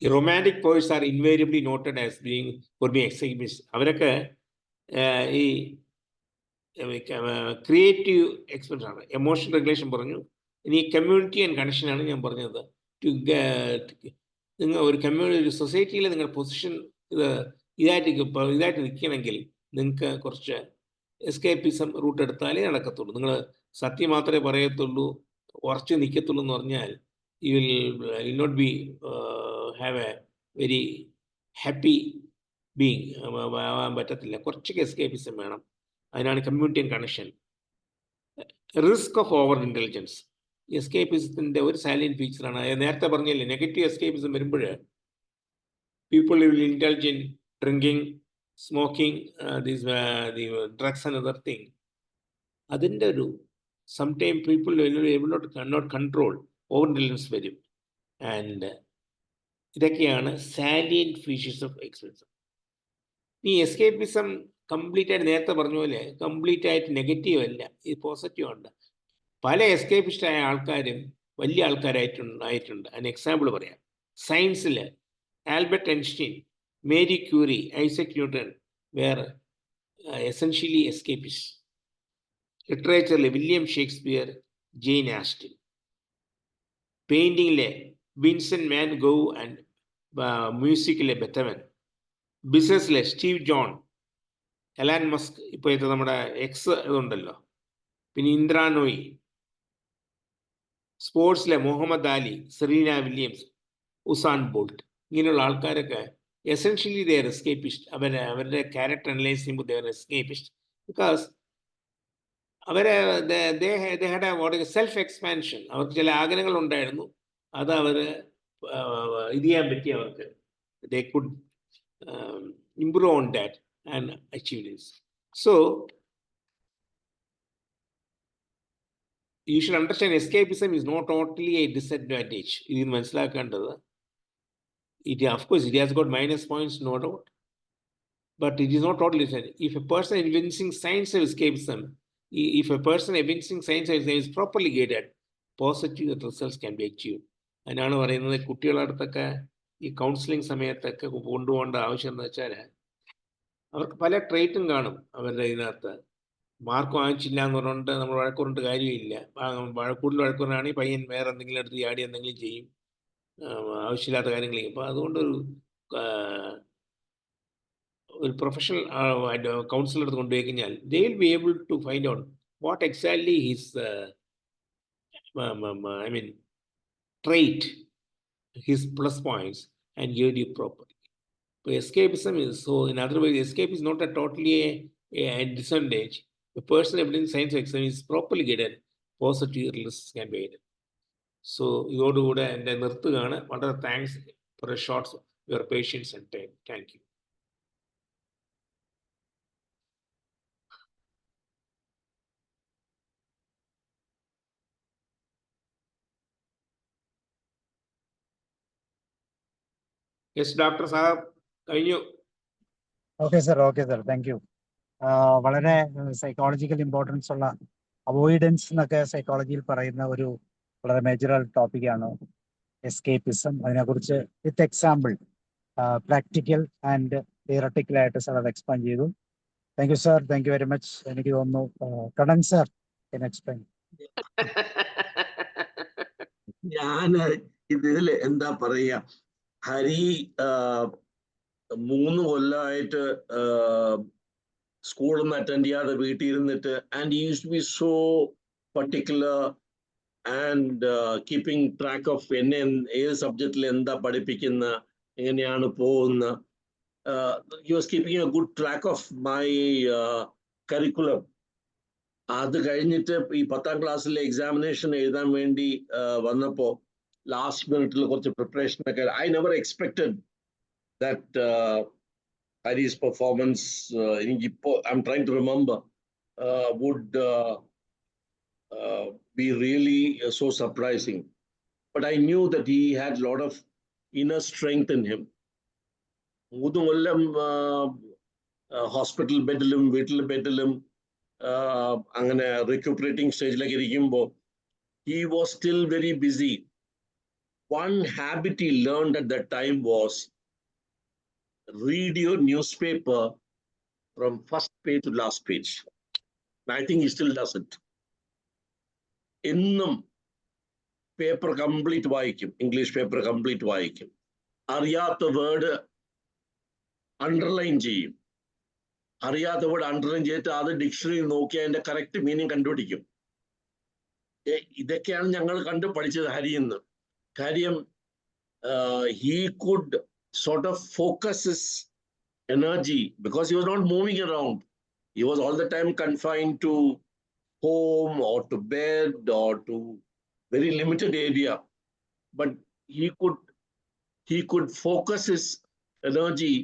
Romantic poets are invariably noted as being escapist. അവരൊക്കെ ഈ ക്രിയേറ്റീവ് എക്സ്പെൻസ് ആണ്. എമോഷണൽ റെഗുലേഷൻ പറഞ്ഞു. ഇനി കമ്മ്യൂണിറ്റി ആൻഡ് കണക്ഷനാണ് ഞാൻ പറഞ്ഞത്. നിങ്ങൾ ഒരു ഒരു സൊസൈറ്റിയിൽ നിങ്ങളുടെ പൊസിഷൻ ഇതായിട്ട് നിൽക്കണമെങ്കിൽ നിങ്ങൾക്ക് കുറച്ച് എസ്കേപ്പിസം റൂട്ട് എടുത്താലേ നടക്കത്തുള്ളൂ. നിങ്ങൾ സത്യം മാത്രമേ പറയത്തുള്ളൂ, ഉറച്ചു നിൽക്കത്തുള്ളൂ എന്ന് പറഞ്ഞാൽ you will not be have a very happy being ആവാൻ പറ്റത്തില്ല. കുറച്ചൊക്കെ എസ്കേപ്പിസം വേണം. അതിനാണ് community and connection. Risk of over indulgence എസ്കേപ്പിസത്തിൻ്റെ ഒരു സാലിയൻ ഫീച്ചറാണ്. നേരത്തെ പറഞ്ഞല്ലേ, നെഗറ്റീവ് എസ്കേപ്പിസം വരുമ്പോൾ people will indulge in drinking, smoking, drugs and other thing. അതിൻ്റെ ഒരു sometime people not control, over indulgence വരും. ആൻഡ് ഇതൊക്കെയാണ് സാലിയൻ ഫീച്ചേഴ്സ് ഓഫ് എക്സ്പെൻസം. ഈ എസ്കേപ്പിസം കംപ്ലീറ്റ് ആയിട്ട് നേരത്തെ പറഞ്ഞ പോലെ കംപ്ലീറ്റ് ആയിട്ട് നെഗറ്റീവ് അല്ല, ഇത് പോസിറ്റീവ് ഉണ്ട്. പല എസ്കേപ്പിസ്റ്റായ ആൾക്കാരും വലിയ ആൾക്കാരായിട്ടുണ്ട്. അതിന് എക്സാമ്പിൾ പറയാം. സയൻസിൽ Albert Einstein, Marie Curie, Isaac Newton were essentially escapist. ലിറ്ററേച്ചറിൽ വില്യം ഷേക്സ്പിയർ, ജെയിൻ ആസ്റ്റൻ. പെയിൻറ്റിങ്ങിലെ വിൻസെന്റ് വാൻ ഗോഗ് ആൻഡ് മ്യൂസിക്കിലെ ബെത്തവൻ. ബിസിനസ്സിലെ സ്റ്റീവ് ജോൺ, എലാൻ മസ്ക്, ഇപ്പോഴത്തെ നമ്മുടെ എക്സ് ഇതുണ്ടല്ലോ, പിന്നെ ഇന്ദ്രാ നോയി. സ്പോർട്സിലെ Muhammad Ali, Serena Williams, Usain Bolt. ഇങ്ങനെയുള്ള ആൾക്കാരൊക്കെ എസെൻഷ്യലി ദേ ആർ എസ്കേപ്പിസ്റ്റ്. അവരുടെ ക്യാരക്ടർ അനലൈസ് ചെയ്യുമ്പോൾ they are escapist because self expansion. അവർക്ക് ചില ആഗ്രഹങ്ങൾ ഉണ്ടായിരുന്നു, അത് അവർ ഇത് ചെയ്യാൻ പറ്റി. അവർക്ക് they could improve on that and achieve this. So you should understand escapism is not totally a disadvantage. This is മനസ്സിലാക്കേണ്ടത്. Of course it has got minus points, no doubt, but it is not totally disadvantage. If a person evincing signs of escapism is properly guided, positive results can be achieved. അതിനാണ് പറയുന്നത് കുട്ടികളുടെ അടുത്തൊക്കെ ഈ കൗൺസിലിംഗ് സമയത്തൊക്കെ കൊണ്ടുപോകേണ്ട ആവശ്യം എന്ന് വെച്ചാൽ അവർക്ക് പല ട്രേറ്റും കാണും. അവരുടെ ഇതിനകത്ത് മാർക്ക് വാങ്ങിച്ചില്ല എന്ന് പറഞ്ഞുകൊണ്ട് നമ്മൾ വഴക്കുറണ്ട് കാര്യമില്ല. കൂടുതൽ വഴക്കുറാണെങ്കിൽ പയ്യൻ വേറെ എന്തെങ്കിലും എടുത്ത് ചാടി എന്തെങ്കിലും ചെയ്യും, ആവശ്യമില്ലാത്ത കാര്യങ്ങൾ ചെയ്യും. അപ്പോൾ അതുകൊണ്ടൊരു പ്രൊഫഷണൽ കൗൺസിലർ അടുത്ത് കൊണ്ടുപോയി കഴിഞ്ഞാൽ they will be able to find out what exactly his trait, his plus points, and guide you properly. But escapism is so, in other words, escape is not a totally a disadvantage. The person evidencing signs of escapism is properly guided, positive results can be aided. So ഇതോടുകൂടെ എൻ്റെ നിർത്തുകയാണ്. വളരെ thanks for a short your patience and time. Thank you. Yes doctor സാഹബ്, കഴിഞ്ഞു. Okay sir, thank you. വളരെ സൈക്കോളജിക്കൽ ഇമ്പോർട്ടൻസ് ഉള്ള അവോയ്ഡൻസ് എന്നൊക്കെ സൈക്കോളജിയിൽ പറയുന്ന ഒരു വളരെ മേജർ ടോപ്പിക്കാണ് എസ്കേപ്പിസം. അതിനെക്കുറിച്ച് with example practical and theoretical ആയിട്ട് സാർ അത് എക്സ്പ്ലെയിൻ ചെയ്തു. Thank you sir, thank you very much. എനിക്ക് തോന്നുന്നു കണ്ണൻ സാർ എക്സ്പ്ലെയിൻ. ഞാൻ ഇതില് എന്താ പറയാ, ഹരി 3 കൊല്ലമായിട്ട് സ്കൂളൊന്നും അറ്റൻഡ് ചെയ്യാതെ വീട്ടിൽ ഇരുന്നിട്ട്, and use to be so particular and keeping track of എന്നെ ഏത് സബ്ജക്റ്റിൽ എന്താ പഠിപ്പിക്കുന്ന, എങ്ങനെയാണ് പോകുന്ന. He was keeping a good track of my curriculum. അത് കഴിഞ്ഞിട്ട് ഈ 10ാം ക്ലാസ്സിലെ എക്സാമിനേഷൻ എഴുതാൻ വേണ്ടി വന്നപ്പോ ലാസ്റ്റ് മിനിറ്റിൽ കുറച്ച് പ്രിപ്പറേഷൻ ഒക്കെ, I never expected that Hari's performance, I'm trying to remember, would be really so surprising. But I knew that he had a lot of inner strength in him. Hospital bedilum, വീട്ടിൽ bedilum, അങ്ങനെ recuperating സ്റ്റേജിലേക്ക് ഇരിക്കുമ്പോൾ he was still very busy. One habit he learned at that time was read your newspaper from first page to last page. I think he still does it. എന്നും പേപ്പർ കംപ്ലീറ്റ് വായിക്കും, ഇംഗ്ലീഷ് പേപ്പർ കംപ്ലീറ്റ് വായിക്കും. അറിയാത്ത വേർഡ് അണ്ടർലൈൻ ചെയ്യും. അറിയാത്ത വേർഡ് അണ്ടർലൈൻ ചെയ്തിട്ട് അത് ഡിക്ഷണറിയിൽ നോക്കി അതിന്റെ കറക്റ്റ് മീനിങ് കണ്ടുപിടിക്കും. ഇതൊക്കെയാണ് ഞങ്ങൾ കണ്ടു പഠിച്ചത് ഹരിയെന്ന്. കാര്യം he could sort of focus his energy because he was not moving around. He was all the time confined to home or to bed or to very limited area. But he could focus his energy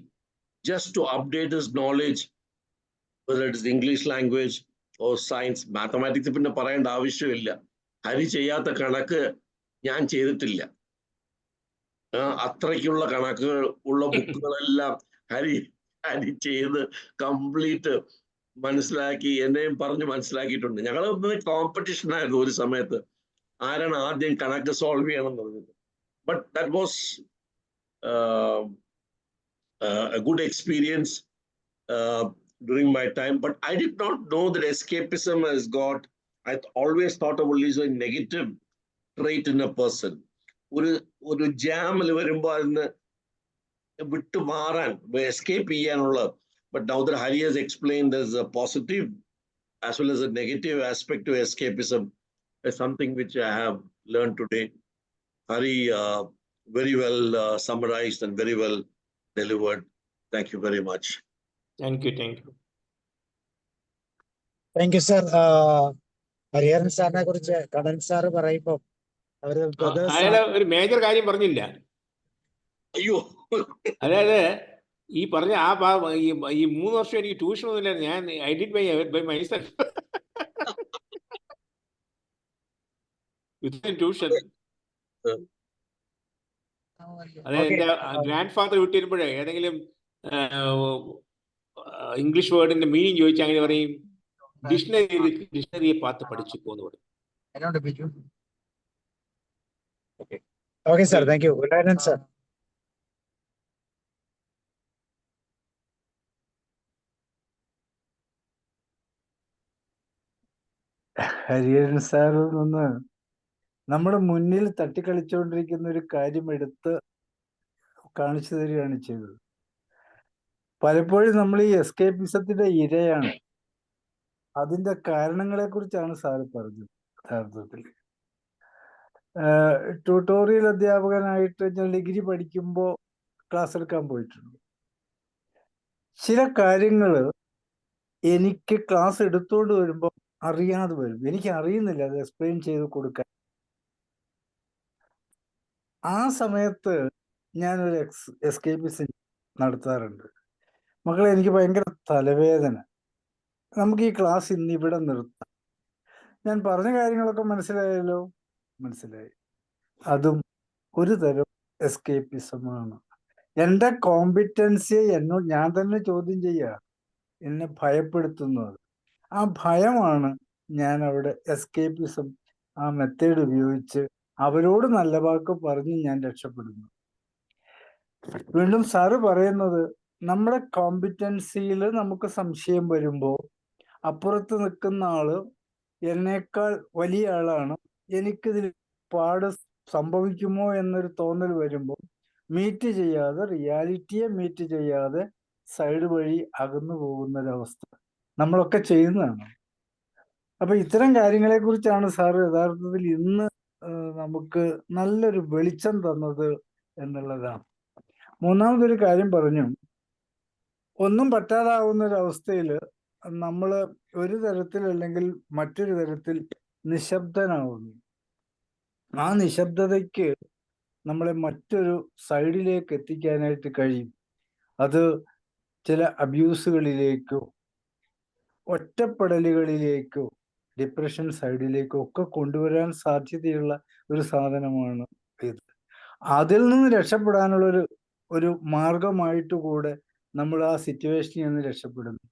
just to update his knowledge, whether it is English language or science. Mathematics പിന്നെ പറയേണ്ട ആവശ്യമില്ല. ഹരി ചെയ്യാത്ത കണക്ക് ഞാൻ ചെയ്തിട്ടില്ല. അത്രയ്ക്കുള്ള കണക്കുകൾ ഉള്ള ബുക്കുകളെല്ലാം ഹരി ചെയ്ത് കംപ്ലീറ്റ് മനസ്സിലാക്കി എന്നെയും പറഞ്ഞ് മനസ്സിലാക്കിയിട്ടുണ്ട്. ഞങ്ങൾ കോമ്പറ്റീഷൻ ആയിരുന്നു ഒരു സമയത്ത്, ആരാണ് ആദ്യം കണക്ക് സോൾവ് ചെയ്യണം എന്നുള്ളത്. But that was a good experience during my time. But I did not know that escapism has got, I always thought of only a negative trait in a person. ഒരു ജാമിൽ വരുമ്പോൾ അതിന് വിട്ടു മാറാൻ, എസ്കേപ്പ് ചെയ്യാനുള്ള. But now that Hari has explained, there's a positive as well as a negative aspect to escapism. It's something which I have learned today. Hari very well summarized and very well delivered. Thank you very much. Thank you. Thank you sir. Hariharan സാറിനെ കുറിച്ച് കണ്ണൻ സാർ പറയുമ്പോൾ അയാളെ ഒരു മേജർ കാര്യം പറഞ്ഞില്ല. അയ്യോ, അതായത് ഈ പറഞ്ഞ ഈ 3 വർഷം എനിക്ക് ട്യൂഷൻ ഒന്നുമില്ല. ഞാൻ I did by myself without tuition. അതായത് എൻ്റെ ഗ്രാൻഡ് ഫാദർ വിട്ടിരുമ്പോഴേ ഏതെങ്കിലും ഇംഗ്ലീഷ് വേർഡിന്റെ മീനിങ് ചോദിച്ചാൽ അങ്ങനെ പറയും, ഡിക്ഷണറിയെ പാത്ത് പഠിച്ചു പോന്ന് പറയും. Okay sir, thank you. Good sir. Hariharan സാറിൽ നിന്ന് നമ്മുടെ മുന്നിൽ തട്ടിക്കളിച്ചുകൊണ്ടിരിക്കുന്ന ഒരു കാര്യം എടുത്ത് കാണിച്ചു തരികയാണ് ചെയ്തത്. പലപ്പോഴും നമ്മൾ ഈ എസ്കേപ്പിസത്തിന്റെ ഇരയാണ്. അതിന്റെ കാരണങ്ങളെ കുറിച്ചാണ് സാറ് പറഞ്ഞത്. യഥാർത്ഥത്തിൽ ട്യൂട്ടോറിയൽ അധ്യാപകനായിട്ട് ഞാൻ ഡിഗ്രി പഠിക്കുമ്പോൾ ക്ലാസ് എടുക്കാൻ പോയിട്ടുണ്ട്. ചില കാര്യങ്ങൾ എനിക്ക് ക്ലാസ് എടുത്തോണ്ട് വരുമ്പോൾ അറിയാതെ വരും. എനിക്ക് അറിയുന്നില്ല അത് എക്സ്പ്ലെയിൻ ചെയ്ത് കൊടുക്കാൻ. ആ സമയത്ത് ഞാനൊരു എസ്കേപ്പിസം നടത്താറുണ്ട്. മക്കളെ, എനിക്ക് ഭയങ്കര തലവേദന, നമുക്ക് ഈ ക്ലാസ് ഇന്ന് ഇവിടെ നിർത്താം. ഞാൻ പറഞ്ഞ കാര്യങ്ങളൊക്കെ മനസ്സിലായല്ലോ? മനസ്സിലായി. അതും ഒരു തരം എസ്കേപ്പിസമാണ്. എൻ്റെ കോമ്പിറ്റൻസിയെ ഞാൻ തന്നെ ചോദ്യം ചെയ്യുക, എന്നെ ഭയപ്പെടുത്തുന്നത്. ആ ഭയമാണ് ഞാൻ അവിടെ എസ്കേപ്പിസം ആ മെത്തേഡ് ഉപയോഗിച്ച് അവരോട് നല്ല വാക്ക് പറഞ്ഞ് ഞാൻ രക്ഷപ്പെടുന്നു. വീണ്ടും സാറ് പറയുന്നത് നമ്മുടെ കോമ്പിറ്റൻസിയിൽ നമുക്ക് സംശയം വരുമ്പോൾ അപ്പുറത്ത് നിൽക്കുന്ന ആള് എന്നേക്കാൾ വലിയ ആളാണ്, എനിക്കിതിൽ പാട് സംഭവിക്കുമോ എന്നൊരു തോന്നൽ വരുമ്പോൾ മീറ്റ് ചെയ്യാതെ, റിയാലിറ്റിയെ മീറ്റ് ചെയ്യാതെ സൈഡ് വഴി അകന്നു പോകുന്നൊരവസ്ഥ നമ്മളൊക്കെ ചെയ്യുന്നതാണ്. അപ്പൊ ഇത്തരം കാര്യങ്ങളെ കുറിച്ചാണ് സാറ് യഥാർത്ഥത്തിൽ ഇന്ന് നമുക്ക് നല്ലൊരു വെളിച്ചം തന്നത് എന്നുള്ളതാണ്. മൂന്നാമതൊരു കാര്യം പറഞ്ഞു, ഒന്നും പറ്റാതാവുന്ന ഒരവസ്ഥയിൽ നമ്മൾ ഒരു തരത്തിൽ അല്ലെങ്കിൽ മറ്റൊരു തരത്തിൽ നിശബ്ദനാവുന്നു. ആ നിശബ്ദതയ്ക്ക് നമ്മളെ മറ്റൊരു സൈഡിലേക്ക് എത്തിക്കാനായിട്ട് കഴിയും. അത് ചില അബ്യൂസുകളിലേക്കോ ഒറ്റപ്പെടലുകളിലേക്കോ ഡിപ്രഷൻ സൈഡിലേക്കോ ഒക്കെ കൊണ്ടുവരാൻ സാധ്യതയുള്ള ഒരു സാധനമാണ് ഇത്. അതിൽ നിന്ന് രക്ഷപ്പെടാനുള്ള ഒരു മാർഗമായിട്ട് കൂടെ നമ്മൾ ആ സിറ്റുവേഷനിൽ നിന്ന് രക്ഷപ്പെടുന്നു.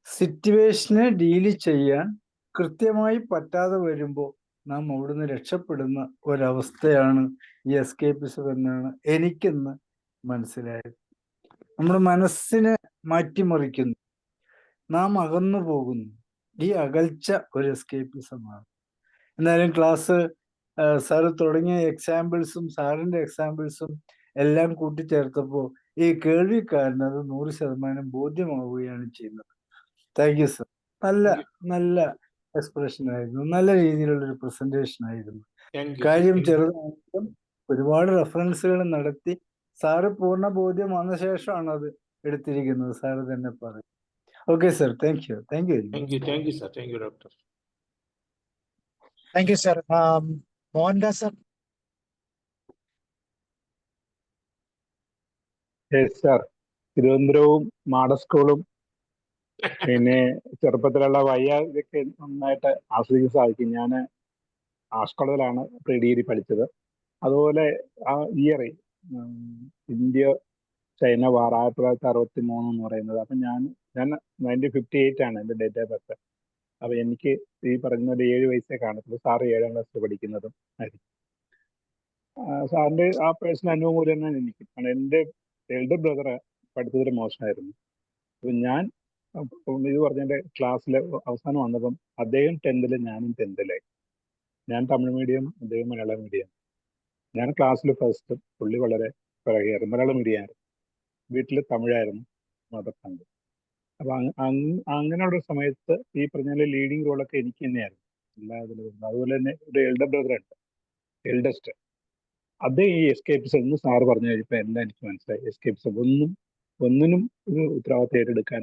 സിറ്റുവേഷനെ ഡീല് ചെയ്യാൻ കൃത്യമായി പറ്റാതെ വരുമ്പോൾ നാം അവിടുന്ന് രക്ഷപ്പെടുന്ന ഒരവസ്ഥയാണ് ഈ എസ്കേപ്പിസം എന്നാണ് എനിക്കിന്ന് മനസ്സിലായത്. നമ്മുടെ മനസ്സിനെ മാറ്റിമറിക്കുന്നു, നാം അകന്നു പോകുന്നു. ഈ അകൽച്ച ഒരു എസ്കേപ്പിസമാണ്. എന്നാലും ക്ലാസ് സാറ് തുടങ്ങിയ എക്സാമ്പിൾസും സാറിന്റെ എക്സാമ്പിൾസും എല്ലാം കൂട്ടിച്ചേർത്തപ്പോൾ ഈ കേൾവിക്കാരന് അത് 100% ബോധ്യമാവുകയാണ് ചെയ്യുന്നത്. Thank you sir. നല്ല എക്സ്പ്രഷൻ ആയിരുന്നു, നല്ല രീതിയിലുള്ളൊരു പ്രസന്റേഷൻ ആയിരുന്നു. കാര്യം ചെറുതാണെങ്കിലും ഒരുപാട് റെഫറൻസുകൾ നടത്തി സാറ് പൂർണ്ണ ബോധ്യം വന്ന ശേഷമാണ് അത് എടുത്തിരിക്കുന്നത്. സാറ് തന്നെ പറയും. Okay sir, thank U. Thank you. Thank you sir. Thank you doctor. Thank you sir. Mohandas sir. Sir, തിരുവനന്തപുരവും മാഡ സ്കൂളും പിന്നെ ചെറുപ്പത്തിലുള്ള ഇതൊക്കെ നന്നായിട്ട് ആസ്വദിക്കാൻ സാധിക്കും. ഞാൻ ആർട്സ് കോളേജിലാണ് പ്രീ ഡിഗ്രി പഠിച്ചത്. അതുപോലെ ആ ഇയർ ഇന്ത്യ ചൈന വാർ 1963 എന്ന് പറയുന്നത്. അപ്പം ഞാൻ 1958 ആണ് എൻ്റെ ഡേറ്റ് ഓഫ് ബർത്ത്. അപ്പം എനിക്ക് ഈ പറഞ്ഞ ഒരു 7 വയസ്സേ കാണത്തുള്ളൂ. സാറ് 7ാം ക്ലാസ്സിൽ പഠിക്കുന്നതും ആയിരിക്കും. സാറിൻ്റെ ആ പേഴ്സണൽ അനുഭവം പോലെ തന്നെ എനിക്ക്. കാരണം എൻ്റെ എൽഡർ ബ്രദർ പഠിത്തത്തിൽ മോശമായിരുന്നു. അപ്പം ഞാൻ ഇത് പറഞ്ഞതിൻ്റെ ക്ലാസ്സിൽ അവസാനം വന്നപ്പം അദ്ദേഹം 10th ഞാനും 10th. ഞാൻ തമിഴ് മീഡിയം, അദ്ദേഹം മലയാളം മീഡിയം. ഞാൻ ക്ലാസ്സിൽ ഫസ്റ്റ്, പുള്ളി വളരെ പിറകെയായിരുന്നു. മലയാളം മീഡിയം ആയിരുന്നു, വീട്ടിൽ തമിഴായിരുന്നു മദർ ടങ്ക്. അപ്പം അങ്ങനെയുള്ള സമയത്ത് ഈ പറഞ്ഞ ലീഡിങ് റോളൊക്കെ എനിക്ക് തന്നെയായിരുന്നു എല്ലാ ഇതിലും. അതുപോലെ തന്നെ ഒരു എൽഡർ ബ്രദറുണ്ട്, എൽഡസ്റ്റ്. അതേ ഈ എസ്കേപ്പിസം എന്ന് സാറ് പറഞ്ഞു കഴിഞ്ഞപ്പോൾ എല്ലാം എനിക്ക് മനസ്സിലായി. എസ്കേപ്പിസം ഒന്നിനും ഒരു ഉത്തരവാദിത്തം ഏറ്റെടുക്കാൻ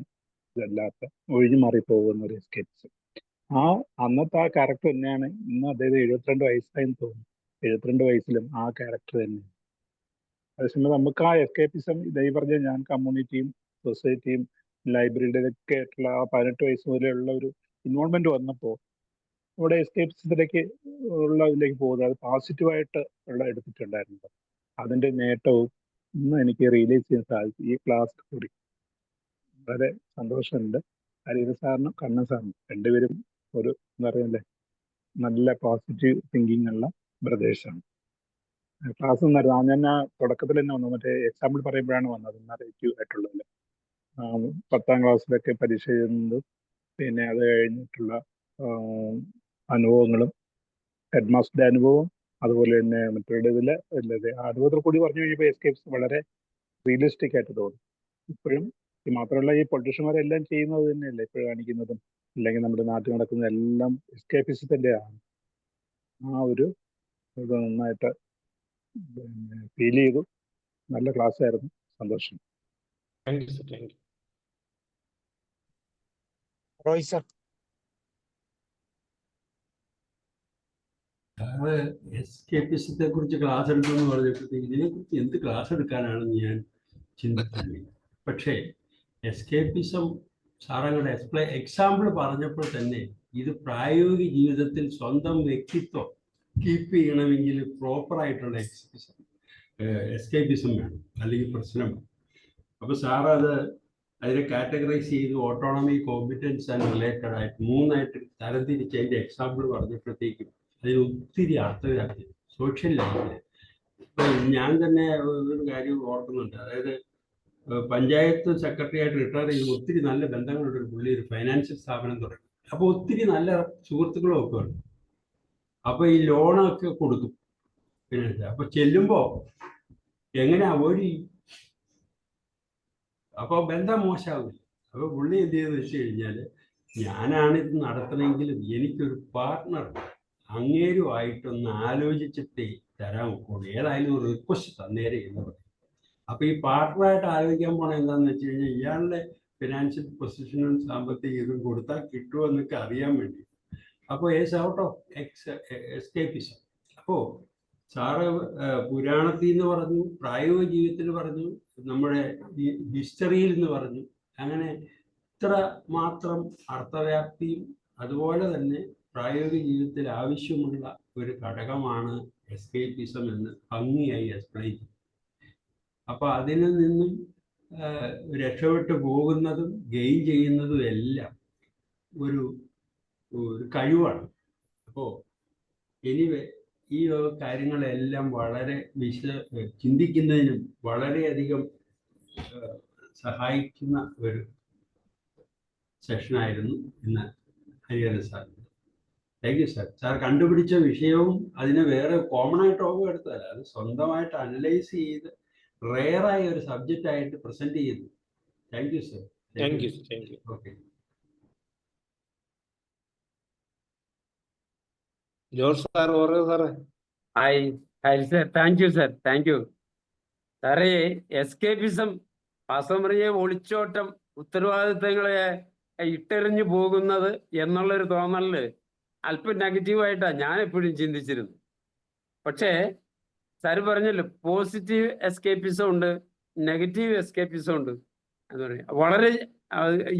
ഇതല്ലാത്ത ഒഴിഞ്ഞു മാറിപ്പോകുന്ന ഒരു എസ്കേപ്പിസം. അന്നത്തെ ആ ക്യാരക്ടർ തന്നെയാണ് ഇന്ന് അദ്ദേഹം 72 വയസ്സായെന്ന് തോന്നുന്നു. 72 വയസ്സിലും ആ ക്യാരക്ടർ തന്നെ. അതേസമയം നമുക്ക് ആ എസ്കേപ്പിസം ഇതേ പറഞ്ഞ ഞാൻ കമ്മ്യൂണിറ്റിയും സൊസൈറ്റിയും ലൈബ്രറിയുടെ ഒക്കെ ആയിട്ടുള്ള ആ 18 വയസ്സ് മുതലുള്ള ഒരു ഇൻവോൾവ്മെന്റ് വന്നപ്പോൾ ഇവിടെ എസ്കേപ്പിസത്തിലേക്ക് ഇതിലേക്ക് പോകുന്നത് അത് പോസിറ്റീവായിട്ട് എടുത്തിട്ടുണ്ടായിരുന്നത്. അതിൻ്റെ നേട്ടവും ഇന്ന് എനിക്ക് റിയലൈസ് ചെയ്യാൻ സാധിച്ചു ഈ ക്ലാസ് കൂടി. വളരെ സന്തോഷമുണ്ട്. ഹരിഹരൻ സാറിനും കണ്ണൻ സാറിനും രണ്ടുപേരും ഒരു എന്താ പറയുക നല്ല പോസിറ്റീവ് തിങ്കിങ് ഉള്ള ബ്രദേഴ്സാണ്. ക്ലാസ് നന്നായിരുന്നു. ഞാൻ തുടക്കത്തിൽ തന്നെ വന്നു, മറ്റേ എക്സാമ്പിൾ പറയുമ്പോഴാണ് വന്നത് നറേറ്റീവ് ആയിട്ടുള്ളത്. 10ാം ക്ലാസ്സിലൊക്കെ പരീക്ഷ എഴുതുന്നതും പിന്നെ അത് കഴിഞ്ഞിട്ടുള്ള അനുഭവങ്ങളും ഹെഡ് മാസ്റ്ററുടെ അനുഭവം, അതുപോലെ തന്നെ മറ്റൊരു ഇതിൽ അനുഭവത്തിൽ കൂടി പറഞ്ഞു കഴിഞ്ഞപ്പോൾ എസ്കേപ്സ് വളരെ റിയലിസ്റ്റിക് ആയിട്ട് തോന്നും. ഇപ്പോഴും മാത്രമല്ല ഈ പൊളിറ്റീഷ്യന്മാരെല്ലാം ചെയ്യുന്നത് തന്നെയല്ലേ ഇപ്പോഴും കാണിക്കുന്നതും, അല്ലെങ്കിൽ നമ്മുടെ നാട്ടിൽ നടക്കുന്ന എല്ലാം എസ്കേപ്പിസത്തിൻ്റെ ആണ്. ആ ഒരു ഇത് നന്നായിട്ട് ഫീൽ ചെയ്തു. നല്ല ക്ലാസ് ആയിരുന്നു. സന്തോഷം. Thank you sir. Thank you. Roy sir. എസ്കേപ്പിസത്തെ കുറിച്ച് ക്ലാസ് എടുക്കുമെന്ന് പറഞ്ഞപ്പോഴത്തേക്ക് ഇതിനെക്കുറിച്ച് എന്ത് ക്ലാസ് എടുക്കാനാണെന്ന് ഞാൻ ചിന്തിച്ചില്ല. പക്ഷേ എസ്കേപ്പിസം സാറങ്ങളുടെ എക്സാമ്പിൾ പറഞ്ഞപ്പോൾ തന്നെ ഇത് പ്രായോഗിക ജീവിതത്തിൽ സ്വന്തം വ്യക്തിത്വം കീപ്പ് ചെയ്യണമെങ്കിൽ പ്രോപ്പറായിട്ടുള്ള എസ്കേപ്പിസം വേണം, അല്ലെങ്കിൽ പ്രശ്നം. അപ്പോൾ സാറത് അതിനെ കാറ്റഗറൈസ് ചെയ്ത് ഓട്ടോണമി, കോമ്പിറ്റൻസ് ആൻഡ് റിലേറ്റഡ് ആയിട്ട് 3ആയിട്ട് തരംതിരിച്ച് അതിൻ്റെ എക്സാമ്പിൾ പറഞ്ഞപ്പോഴത്തേക്കും അതിന് ഒത്തിരി അർത്ഥവ്യാപ്തി. സോഷ്യൽ ലൈഫിൽ ഞാൻ തന്നെ ഒരു കാര്യം ഓർക്കുന്നുണ്ട്. അതായത് പഞ്ചായത്ത് സെക്രട്ടറി ആയിട്ട് റിട്ടയർ ചെയ്ത് ഒത്തിരി നല്ല ബന്ധങ്ങളുള്ള ഒരു പുള്ളി ഒരു ഫൈനാൻഷ്യൽ സ്ഥാപനം തുടങ്ങി. അപ്പോൾ ഒത്തിരി നല്ല സുഹൃത്തുക്കളും ഒക്കെ ഉണ്ട്. അപ്പോൾ ഈ ലോണൊക്കെ കൊടുക്കും ഫിനാൻസ്. അപ്പോൾ ചെല്ലുമ്പോൾ എങ്ങനെ അവോയ്ഡ് ചെയ്യും? അപ്പോൾ ബന്ധം മോശമാവില്ല. അപ്പോൾ പുള്ളി എന്ത് ചെയ്തെന്ന് വെച്ച് കഴിഞ്ഞാൽ, ഞാനാണിത് നടത്തണമെങ്കിലും എനിക്കൊരു പാർട്ട്ണർ അങ്ങേരുമായിട്ടൊന്ന് ആലോചിച്ചിട്ടേ തരാൻ ഒക്കുള്ളൂ, ഏതായാലും ഒരു റിക്വസ്റ്റ് തന്നേരെ എന്ന് പറയും. അപ്പൊ ഈ പാർട്ട്ണറായിട്ട് ആലോചിക്കാൻ പോണ എന്താന്ന് വെച്ച് കഴിഞ്ഞാൽ ഇയാളുടെ ഫിനാൻഷ്യൽ പൊസിഷനും സാമ്പത്തിക ഇതും കൊടുത്താൽ കിട്ടുമോ എന്നൊക്കെ അറിയാൻ വേണ്ടി. അപ്പോൾ ഏസ് ഔട്ട് ഓഫ് എസ്കേപ്പിസം. അപ്പോൾ സാറ് പുരാണത്തിൽ നിന്ന് പറഞ്ഞു, പ്രായോഗിക ജീവിതത്തിൽ പറഞ്ഞു, നമ്മുടെ ഹിസ്റ്ററിയിൽ നിന്ന് പറഞ്ഞു. അങ്ങനെ ഇത്ര മാത്രം അർത്ഥവ്യാപ്തിയും അതുപോലെ തന്നെ പ്രായോഗിക ജീവിതത്തിൽ ആവശ്യമുള്ള ഒരു ഘടകമാണ് എസ്കേപ്പിസം എന്ന് ഭംഗിയായി എക്സ്പ്ലെയിൻ ചെയ്യും. അപ്പൊ അതിൽ നിന്നും രക്ഷപ്പെട്ടു പോകുന്നതും ഗെയിൻ ചെയ്യുന്നതും എല്ലാം ഒരു കഴിവാണ്. അപ്പോൾ എനിവേ ഈ കാര്യങ്ങളെല്ലാം വളരെ ചിന്തിക്കുന്നതിനും വളരെയധികം സഹായിക്കുന്ന ഒരു സെഷനായിരുന്നു ഇന്ന് Hariharan sir. Thank you sir. Sir കണ്ടുപിടിച്ച വിഷയവും അതിന് വേറെ കോമൺ ആയിട്ട് എടുത്തതല്ല, അത് സ്വന്തമായിട്ട് അനലൈസ് ചെയ്ത് റെയറായ ഒരു സബ്ജക്റ്റ് ആയിട്ട് പ്രസന്റ് ചെയ്തു. Thank you sir. Thank U. Okay. George sir ഓരോ സാറേ. Hi sir. Thank you sir. Thank U സാറേ. എസ്കേപ്പിസം വാസ്തവം പറഞ്ഞ ഒളിച്ചോട്ടം, ഉത്തരവാദിത്തങ്ങളെ ഇട്ടെറിഞ്ഞു പോകുന്നത് എന്നുള്ളൊരു തോന്നലില് അല്പം നെഗറ്റീവായിട്ടാണ് ഞാൻ എപ്പോഴും ചിന്തിച്ചിരുന്നു. പക്ഷേ സാറ് പറഞ്ഞല്ലോ, പോസിറ്റീവ് എസ്കേപ്പിസം ഉണ്ട്, നെഗറ്റീവ് എസ്കേപ്പിസം ഉണ്ട് എന്ന് പറയും. വളരെ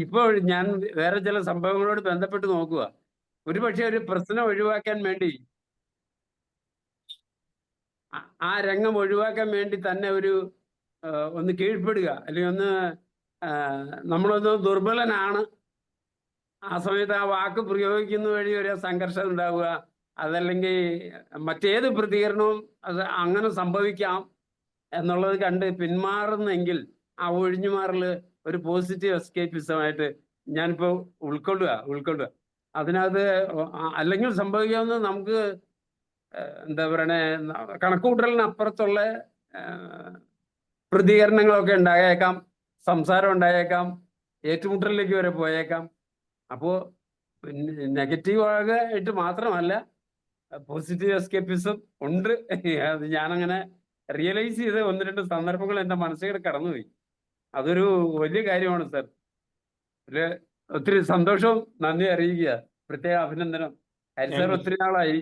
ഇപ്പോൾ ഞാൻ വേറെ ചില സംഭവങ്ങളോട് ബന്ധപ്പെട്ട് നോക്കുക, ഒരുപക്ഷെ ഒരു പ്രശ്നം ഒഴിവാക്കാൻ വേണ്ടി, ആ രംഗം ഒഴിവാക്കാൻ വേണ്ടി തന്നെ ഒന്ന് കീഴ്പ്പെടുക, അല്ലെങ്കിൽ നമ്മളൊന്ന് ദുർബലനാണ്, ആ സമയത്ത് ആ വാക്ക് പ്രയോഗിക്കുന്ന വഴി ഒരു സംഘർഷം ഉണ്ടാവുക, അതല്ലെങ്കിൽ മറ്റേത് പ്രതികരണവും അത് അങ്ങനെ സംഭവിക്കാം എന്നുള്ളത് കണ്ട് പിന്മാറുന്നെങ്കിൽ ആ ഒഴിഞ്ഞുമാറൽ ഒരു പോസിറ്റീവ് എസ്കേപ്പിസമായിട്ട് ഞാനിപ്പോൾ ഉൾക്കൊള്ളുക. അതിനകത്ത് അല്ലെങ്കിൽ സംഭവിക്കാവുന്നത് നമുക്ക് എന്താ പറയണേ, കണക്കുകൂട്ടലിനപ്പുറത്തുള്ള പ്രതികരണങ്ങളൊക്കെ ഉണ്ടായേക്കാം, സംസാരം ഉണ്ടായേക്കാം, ഏറ്റുമുട്ടലിലേക്ക് വരെ പോയേക്കാം. അപ്പോൾ നെഗറ്റീവ് ആയിട്ട് മാത്രമല്ല പോസിറ്റീവ് എസ്കേപ്പിസം ഉണ്ട്. അത് ഞാനങ്ങനെ റിയലൈസ് ചെയ്ത് 1-2 സന്ദർഭങ്ങൾ എൻ്റെ മനസ്സിൽ കടന്നുപോയി. അതൊരു വലിയ കാര്യമാണ് സർ. ഒത്തിരി സന്തോഷവും നന്ദി അറിയിക്കുക. പ്രത്യേക അഭിനന്ദനം. ഹരി സാർ ഒത്തിരി നാളായി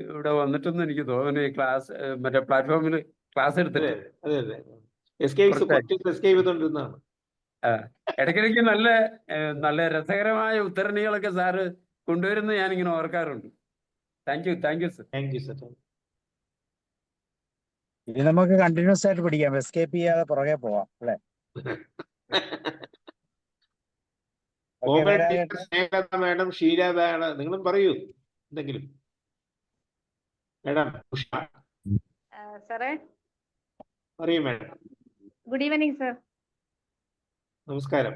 ഇവിടെ വന്നിട്ടൊന്നും എനിക്ക് തോന്നുന്നു ഈ ക്ലാസ് മറ്റേ പ്ലാറ്റ്ഫോമിൽ ക്ലാസ് എടുത്തിട്ട്. ഇടയ്ക്കിടയ്ക്ക് നല്ല രസകരമായ ഉദ്ധരണികളൊക്കെ സാറ് കൊണ്ടുവരുന്നത് ഞാനിങ്ങനെ ഓർക്കാറുണ്ട്. Thank you sir. Thank you sir. ഇത് നമുക്ക് കണ്ടിന്യൂസ് ആയിട്ട് പഠിക്കാം, എസ്കേപ്പ് ചെയ്യാതെ പുറകെ പോവാം അല്ലേ? മാഡം, ഷീല മാഡം, നിങ്ങളും പറയൂ എന്തെങ്കിലും. മാഡം സാറേ പറയൂ മാഡം. Good evening sir. നമസ്കാരം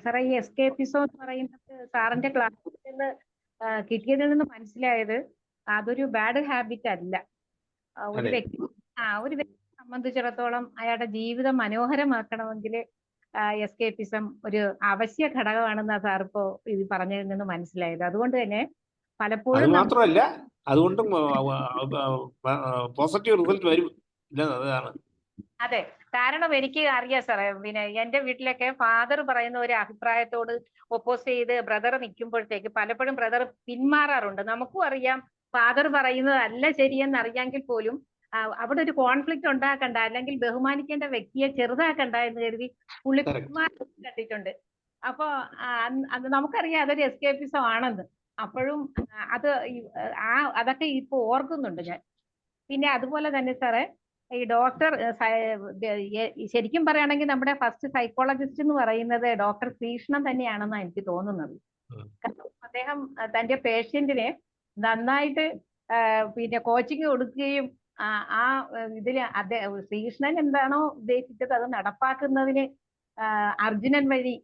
സാറേ. ഈ എസ്കേപ്പിസം എന്ന് പറയുന്നത് സാറിന്റെ ക്ലാസ്സിൽ നിന്ന് കിട്ടിയതിൽ നിന്ന് മനസ്സിലായത് അതൊരു ബാഡ് ഹാബിറ്റ് അല്ല. ഒരു വ്യക്തിയെ സംബന്ധിച്ചിടത്തോളം അയാളുടെ ജീവിതം മനോഹരമാക്കണമെങ്കിൽ എസ്കേപ്പിസം ഒരു അവശ്യ ഘടകമാണെന്നാ സാർ ഇപ്പോ ഇത് പറഞ്ഞതിൽ നിന്ന് മനസ്സിലായത്. അതുകൊണ്ട് തന്നെ പലപ്പോഴും മാത്രമല്ല, അതുകൊണ്ടും പോസിറ്റീവ് റിസൾട്ട് വരും. അതെ, കാരണം എനിക്ക് അറിയാം സാറേ, പിന്നെ എന്റെ വീട്ടിലൊക്കെ ഫാദർ പറയുന്ന ഒരു അഭിപ്രായത്തോട് ഒപ്പോസ് ചെയ്ത് ബ്രദർ നിൽക്കുമ്പോഴത്തേക്ക് പലപ്പോഴും ബ്രദർ പിന്മാറാറുണ്ട്. നമുക്കും അറിയാം ഫാദർ പറയുന്നതല്ല ശരിയെന്ന് അറിയാമെങ്കിൽ പോലും അവിടെ ഒരു കോൺഫ്ലിക്റ്റ് ഉണ്ടാക്കണ്ട, അല്ലെങ്കിൽ ബഹുമാനിക്കേണ്ട വ്യക്തിയെ ചെറുതാക്കണ്ട എന്ന് കരുതി പുള്ളി കണ്ടിട്ടുണ്ട്. അപ്പൊ നമുക്കറിയാം അതൊരു എസ്കേപ്പിസം ആണെന്ന്. അപ്പോഴും അതൊക്കെ ഇപ്പൊ ഓർക്കുന്നുണ്ട് ഞാൻ. പിന്നെ അതുപോലെ തന്നെ സാറേ, ഈ ഡോക്ടർ ശരിക്കും പറയുകയാണെങ്കിൽ നമ്മുടെ ഫസ്റ്റ് സൈക്കോളജിസ്റ്റ് എന്ന് പറയുന്നത് ഡോക്ടർ ശ്രീകൃഷ്ണൻ തന്നെയാണെന്നാണ് എനിക്ക് തോന്നുന്നത്. കാരണം അദ്ദേഹം തന്റെ പേഷ്യന്റിനെ നന്നായിട്ട് പിന്നെ കോച്ചിങ് കൊടുക്കുകയും ഇതില് ശ്രീകൃഷ്ണൻ എന്താണോ ഉദ്ദേശിച്ചത് അത് നടപ്പാക്കുന്നതിന് അർജുനൻ വഴി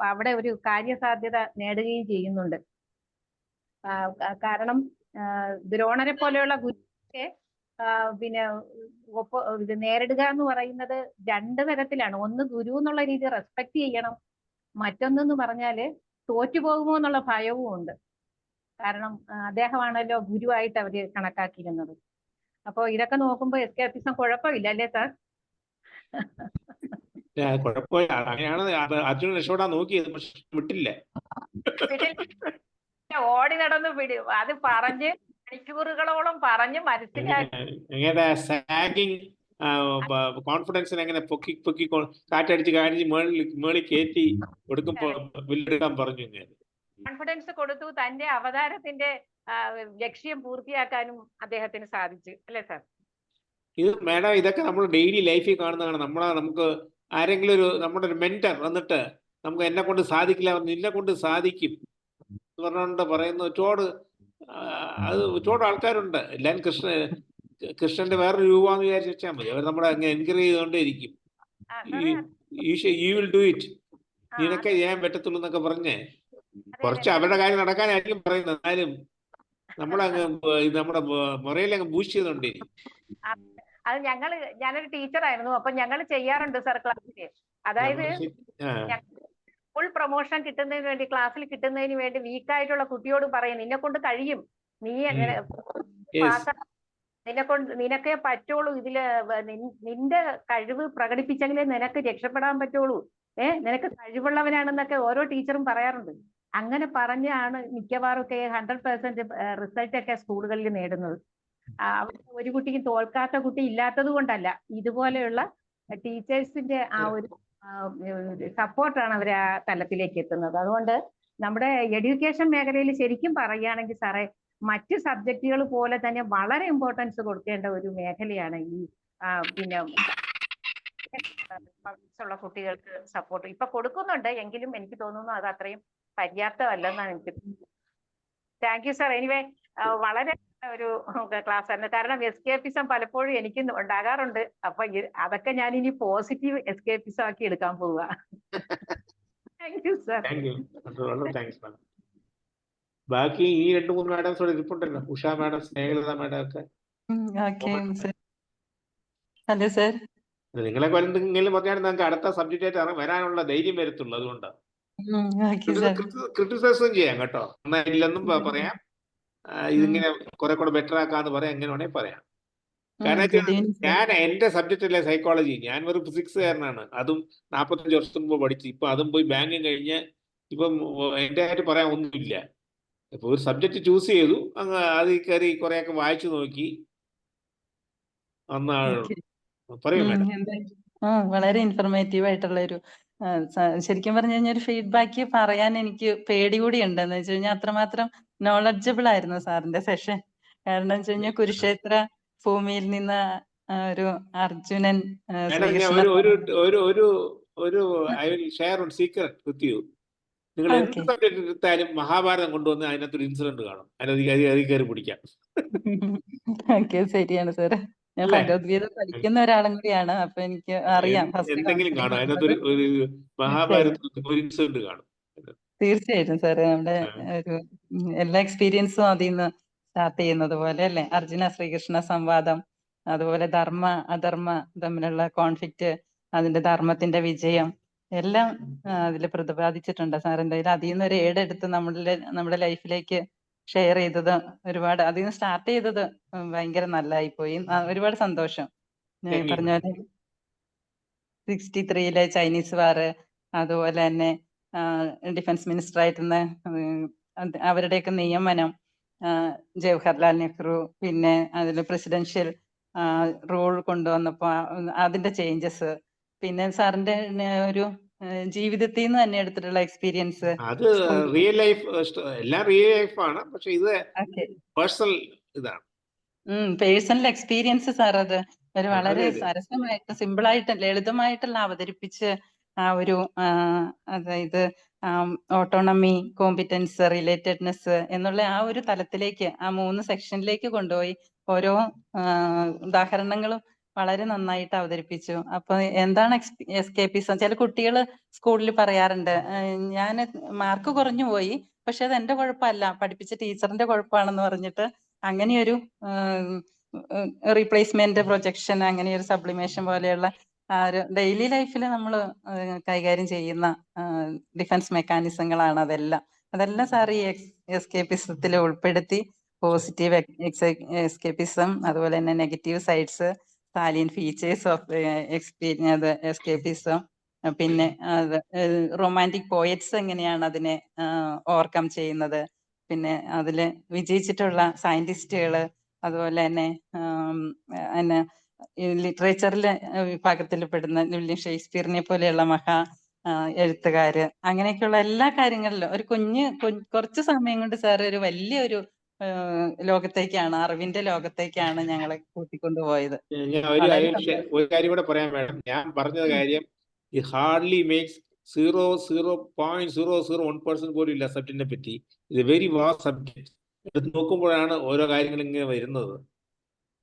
അവിടെ ഒരു കാര്യസാധ്യത നേടുകയും ചെയ്യുന്നുണ്ട്. കാരണം ദ്രോണരെ പോലെയുള്ള ഗുരുക്കെ പിന്നെ ഇത് നേരിടുക എന്ന് പറയുന്നത് 2 തരത്തിലാണ്. ഒന്ന് ഗുരു എന്നുള്ള രീതി റെസ്പെക്ട് ചെയ്യണം, മറ്റൊന്നെന്ന് പറഞ്ഞാല് തോറ്റുപോകുമോ എന്നുള്ള ഭയവും ഉണ്ട്. കാരണം അദ്ദേഹമാണല്ലോ ഗുരുവായിട്ട് അവര് കണക്കാക്കിയിരുന്നത്. അപ്പൊ ഇതൊക്കെ നോക്കുമ്പോ എസ്കേപ്പിസം കുഴപ്പമില്ല അല്ലേ സാർ? കുഴപ്പമില്ല. അങ്ങനെയാണ് അർജുനൻ രക്ഷപ്പെടാൻ നോക്കിയത്, പക്ഷെ വിട്ടില്ല. ഓടി നടന്ന് അത് പറഞ്ഞ് മണിക്കൂറുകളോളം പറഞ്ഞ് മനസ്സിലാക്കി എങ്ങനെ സാഗിങ് കോൺഫിഡൻസിന് എങ്ങനെ പൊക്കി കാറ്റടിച്ച് മേളിൽ കയറ്റി കൊടുക്കുമ്പോ വില്ലെടുക്കാൻ പറഞ്ഞു. കോൺഫിഡൻസ് കൊടുത്തു. തന്റെ അവതാരത്തിന്റെ ലക്ഷ്യം പൂർത്തിയാക്കാനും അദ്ദേഹത്തിന് സാധിച്ചു അല്ലേ സാർ? ഇത് മേഡം, ഇതൊക്കെ നമ്മൾ ഡെയിലി ലൈഫിൽ കാണുന്നതാണ്. നമുക്ക് ആരെങ്കിലും നമ്മുടെ ഒരു മെന്റർ വന്നിട്ട് നമുക്ക് എന്നെ കൊണ്ട് സാധിക്കില്ല, നിന്നെ കൊണ്ട് സാധിക്കും എന്ന് പറഞ്ഞുകൊണ്ട് പറയുന്ന ഒരുപാട് ആൾക്കാരുണ്ട്. എല്ലാവരും കൃഷ്ണന്റെ വേറൊരു രൂപമെന്ന് വിചാരിച്ച് വെച്ചാൽ മതി. അവർ നമ്മളെ അങ്ങ് എൻകറേജ് ചെയ്തുകൊണ്ടേയിരിക്കും. യു വിൽ ഡു ഇറ്റ്, നിനക്കെ ചെയ്യാൻ പറ്റത്തുള്ളൂ എന്നൊക്കെ പറഞ്ഞേ കുറച്ച് അവരുടെ കാര്യം നടക്കാനായിരിക്കും പറയുന്നത്. എന്നാലും നമ്മുടെ മുറയിലങ്ങ് ബൂസ്റ്റ് ചെയ്തോണ്ടിരിക്കും. അത് ഞാനൊരു ടീച്ചറായിരുന്നു. അപ്പൊ ഞങ്ങൾ ചെയ്യാറുണ്ട് സാർ ക്ലാസ്സില്. അതായത് ഫുൾ പ്രൊമോഷൻ കിട്ടുന്നതിന് വേണ്ടി, ക്ലാസ്സിൽ കിട്ടുന്നതിന് വേണ്ടി വീക്കായിട്ടുള്ള കുട്ടിയോട് പറയും, നിന്നെ കൊണ്ട് കഴിയും, നീ നിനക്കേ പറ്റുള്ളൂ, ഇതില് നിന്റെ കഴിവ് പ്രകടിപ്പിച്ചെങ്കിലേ നിനക്ക് രക്ഷപ്പെടാൻ പറ്റുള്ളൂ, നിനക്ക് കഴിവുള്ളവനാണെന്നൊക്കെ ഓരോ ടീച്ചറും പറയാറുണ്ട്. അങ്ങനെ പറഞ്ഞാണ് മിക്കവാറും ഒക്കെ 100% റിസൾട്ട് ഒക്കെ സ്കൂളുകളിൽ നേടുന്നത്. ഒരു കുട്ടിക്ക് തോൽക്കാത്ത കുട്ടി ഇല്ലാത്തത് കൊണ്ടല്ല, ഇതുപോലെയുള്ള ടീച്ചേഴ്സിന്റെ ആ ഒരു സപ്പോർട്ടാണ് അവരെ ആ തലത്തിലേക്ക് എത്തുന്നത്. അതുകൊണ്ട് നമ്മുടെ എഡ്യൂക്കേഷൻ മേഖലയിൽ ശരിക്കും പറയുകയാണെങ്കിൽ സാറേ, മറ്റ് സബ്ജക്റ്റുകൾ പോലെ തന്നെ വളരെ ഇമ്പോർട്ടൻസ് കൊടുക്കേണ്ട ഒരു മേഖലയാണ് ഈ പിന്നെ ഉള്ള കുട്ടികൾക്ക് സപ്പോർട്ട് ഇപ്പൊ കൊടുക്കുന്നുണ്ട്. എങ്കിലും എനിക്ക് തോന്നുന്നു അത് അത്രയും പര്യാപ്തമല്ലെന്നാണ് എനിക്ക് തോന്നുന്നത്. Thank you sir. എനിവേ വളരെ ഒരു ക്ലാസ് ആയിരുന്നു. കാരണം എസ്കേപ്പിസം പലപ്പോഴും എനിക്ക് ഉണ്ടാകാറുണ്ട്. അപ്പൊ അതൊക്കെ ഞാൻ ഇനി പോസിറ്റീവ് എസ്കേപ്പിസം ആക്കി എടുക്കാൻ പോവുക. Thank you sir. ബാക്കി ഈ 2-3 മാഡംസ് ഇവിടെ ഇരിപ്പുണ്ടല്ലോ, ഉഷ മാഡം, സ്നേഹലത മാഡം ഒക്കെ. Hello sir. നിങ്ങളെ എന്തെങ്കിലും പറഞ്ഞാൽ നിങ്ങൾക്ക് അടുത്ത സബ്ജക്റ്റ് ആയിട്ട് വരാനുള്ള ധൈര്യം വരത്തുള്ളൂ. അതുകൊണ്ടാണ് ക്രിറ്റിസൈസും ചെയ്യാം കേട്ടോ, ഇല്ലെന്നും പറയാം, ഇതിങ്ങനെ കുറെ കൂടെ ബെറ്റർ ആക്കാന്ന് പറയാം, എങ്ങനെ വേണേൽ പറയാം. കാരണം ഞാൻ എന്റെ സബ്ജക്റ്റ് അല്ലേ സൈക്കോളജി, ഞാൻ ഒരു ഫിസിക്സുകാരനാണ്, അതും 45 വർഷത്തിന് മുമ്പ് പഠിച്ചു. ഇപ്പൊ അതും പോയി ബാങ്കും കഴിഞ്ഞ് ഇപ്പം എന്റെ ആയിട്ട് പറയാൻ ഒന്നുമില്ല. ഇപ്പൊ ഒരു സബ്ജക്ട് ചൂസ് ചെയ്തു, അങ്ങ് അതിൽ കയറി കുറെയൊക്കെ വായിച്ചു നോക്കി. പറയൂ മാഡം. വളരെ ഇൻഫർമേറ്റീവ് ആയിട്ടുള്ള ഒരു ശരിക്കും പറഞ്ഞു കഴിഞ്ഞാൽ ഒരു ഫീഡ്ബാക്ക് പറയാൻ എനിക്ക് പേടി കൂടി ഉണ്ടെന്ന് വെച്ച് കഴിഞ്ഞാൽ അത്രമാത്രം നോളജബിൾ ആയിരുന്നു സാറിന്റെ സെഷൻ. കാരണം വെച്ച് കഴിഞ്ഞാൽ കുരുക്ഷേത്ര ഭൂമിയിൽ നിന്ന് ഒരു അർജുനൻ നിങ്ങൾ എന്ത് സബ്ജക്ട് എടുത്താലും മഹാഭാരതം കൊണ്ടുവന്ന് അതിനകത്തൊരു ഇൻസിഡന്റ് കാണും, അതിൽ കയറി പിടിക്കാം. ശരിയാണ് സാർ. ഞാൻ ഭഗവത്ഗീത പഠിക്കുന്ന ഒരാളും കൂടിയാണ്. അപ്പൊ എനിക്ക് അറിയാം എന്തെങ്കിലും കാണും അതിനകത്തൊരു മഹാഭാരതത്തിൽ ഒരു ഇൻസിഡന്റ് കാണും. തീർച്ചയായിട്ടും സാറ്. നമ്മുടെ ഒരു എല്ലാ എക്സ്പീരിയൻസും അതിൽ നിന്ന് സ്റ്റാർട്ട് ചെയ്യുന്നത് പോലെ അല്ലേ? അർജുന ശ്രീകൃഷ്ണ സംവാദം, അതുപോലെ ധർമ്മ അധർമ്മ തമ്മിലുള്ള കോൺഫ്ലിക്റ്റ്, അതിന്റെ ധർമ്മത്തിന്റെ വിജയം എല്ലാം അതിൽ പ്രതിപാദിച്ചിട്ടുണ്ട് സാർ. എന്തായാലും അതിൽ നിന്ന് ഒരു ഏടെടുത്ത് നമ്മുടെ ലൈഫിലേക്ക് ഷെയർ ചെയ്തത് ഒരുപാട്, അതിൽ നിന്ന് സ്റ്റാർട്ട് ചെയ്തത് ഭയങ്കര നല്ലതായി പോയി. ഒരുപാട് സന്തോഷം. പറഞ്ഞ പോലെ 63-ലെ ചൈനീസ് വാർ, അതുപോലെ തന്നെ ഡിഫൻസ് മിനിസ്റ്റർ ആയിരുന്ന അവരുടെയൊക്കെ നിയമനം, ജവഹർലാൽ നെഹ്റു, പിന്നെ അതിൽ പ്രസിഡൻഷ്യൽ റൂൾ കൊണ്ടുവന്നപ്പോ അതിന്റെ ചേഞ്ചസ്, പിന്നെ സാറിന്റെ ഒരു ജീവിതത്തിൽ നിന്ന് തന്നെ എടുത്തിട്ടുള്ള എക്സ്പീരിയൻസ്. അത് റിയൽ ലൈഫ്, എല്ലാം റിയൽ ലൈഫാണ്, പക്ഷെ ഇത് പേഴ്സണൽ ഇതാണ്. Personal experience sir. അത് ഒരു വളരെ സരസമായിട്ട് സിമ്പിളായിട്ട് ലളിതമായിട്ടുള്ള അവതരിപ്പിച്ച് ആ ഒരു അതായത് ഓട്ടോണമി, കോമ്പിറ്റൻസ്, റിലേറ്റഡ്നെസ് എന്നുള്ള ആ ഒരു തലത്തിലേക്ക്, ആ 3 സെക്ഷനിലേക്ക് കൊണ്ടുപോയി ഓരോ ഉദാഹരണങ്ങളും വളരെ നന്നായിട്ട് അവതരിപ്പിച്ചു. അപ്പൊ എന്താണ് എസ്കേപ്പിസം? ചില കുട്ടികൾ സ്കൂളിൽ പറയാറുണ്ട്, ഞാൻ മാർക്ക് കുറഞ്ഞു പോയി, പക്ഷെ അത് എന്റെ കുഴപ്പമല്ല, പഠിപ്പിച്ച ടീച്ചറിന്റെ കുഴപ്പമാണെന്ന് പറഞ്ഞിട്ട് അങ്ങനെയൊരു റീപ്ലേസ്മെന്റ്, പ്രൊജക്ഷൻ, അങ്ങനെയൊരു സബ്ലിമേഷൻ പോലെയുള്ള ഒരു ഡെയിലി ലൈഫിൽ നമ്മൾ കൈകാര്യം ചെയ്യുന്ന ഡിഫൻസ് മെക്കാനിസങ്ങളാണ് അതെല്ലാം സാർ ഈ എസ്കേപ്പിസത്തിൽ ഉൾപ്പെടുത്തി. പോസിറ്റീവ് എസ്കേപ്പിസം, അതുപോലെ തന്നെ negative sides, salient features of escapism, പിന്നെ റൊമാൻറ്റിക് പോയറ്റ്സ് എങ്ങനെയാണ് അതിനെ ഓവർകം ചെയ്യുന്നത്, പിന്നെ അതിൽ വിജയിച്ചിട്ടുള്ള സയന്റിസ്റ്റുകൾ, അതുപോലെ തന്നെ ലിറ്ററേച്ചറിലെ വിഭാഗത്തിൽ പെടുന്ന വില്യം ഷേക്സ്പിയറിനെ പോലെയുള്ള മഹാ എഴുത്തുകാര്, അങ്ങനെയൊക്കെയുള്ള എല്ലാ കാര്യങ്ങളിലും ഒരു കുറച്ച് സമയം കൊണ്ട് സാർ ഒരു വലിയൊരു ലോകത്തേക്കാണ്, അറിവിന്റെ ലോകത്തേക്കാണ് ഞങ്ങളെ കൂട്ടിക്കൊണ്ടുപോയത്. ഞാൻ ഒരു കാര്യം കൂടെ പറയാൻ വേണം. ഞാൻ പറഞ്ഞ കാര്യം ഇത് ഹാർഡ്ലി മേക്സ് 0.001% പോലും ഇല്ല സബ്ജക്റ്റിനെ പറ്റി. ഇത് വെരി വാസ്റ്റ് സബ്ജക്ട്. എടുത്ത് നോക്കുമ്പോഴാണ് ഓരോ കാര്യങ്ങൾ ഇങ്ങനെ വരുന്നത്.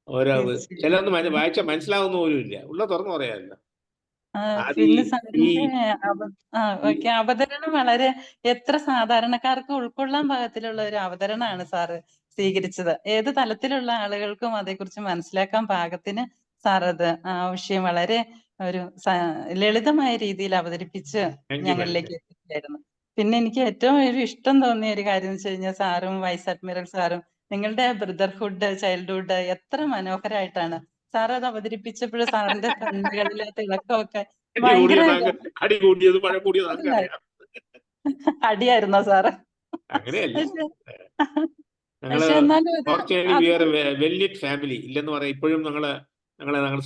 ഓരോ ചിലൊന്നും വായിച്ചാൽ മനസ്സിലാവുന്ന പോലും ഇല്ല. ഉള്ള തുറന്നു പറയാറില്ല. പിന്നെ സാറിന്റെ അവതരണം വളരെ എത്ര സാധാരണക്കാർക്ക് ഉൾക്കൊള്ളാൻ പാകത്തിലുള്ള ഒരു അവതരണമാണ് സാറ് സ്വീകരിച്ചത്. ഏത് തലത്തിലുള്ള ആളുകൾക്കും അതേക്കുറിച്ച് മനസ്സിലാക്കാൻ പാകത്തിന് സാർ അത് വിഷയം വളരെ ഒരു ലളിതമായ രീതിയിൽ അവതരിപ്പിച്ച് ഞങ്ങളിലേക്ക് എത്തിച്ചായിരുന്നു. പിന്നെ എനിക്ക് ഏറ്റവും ഒരു ഇഷ്ടം തോന്നിയ ഒരു കാര്യം എന്ന് വെച്ച് കഴിഞ്ഞാൽ, സാറും വൈസ് അഡ്മിറൽ സാറും നിങ്ങളുടെ ബ്രദർഹുഡ്, ചൈൽഡ്ഹുഡ് എത്ര മനോഹരമായിട്ടാണ് സാർ അത് അവതരിപ്പിച്ചപ്പോൾ സാറിന്റെ കണ്ണുകളിലെ തിളക്കമൊക്കെ ഭയങ്കര അടിയായിരുന്നോ സാറ്? പക്ഷെ എന്നാലും ഫാമിലി ഇല്ലെന്ന് പറയാം. ഇപ്പോഴും ഞങ്ങളുടെ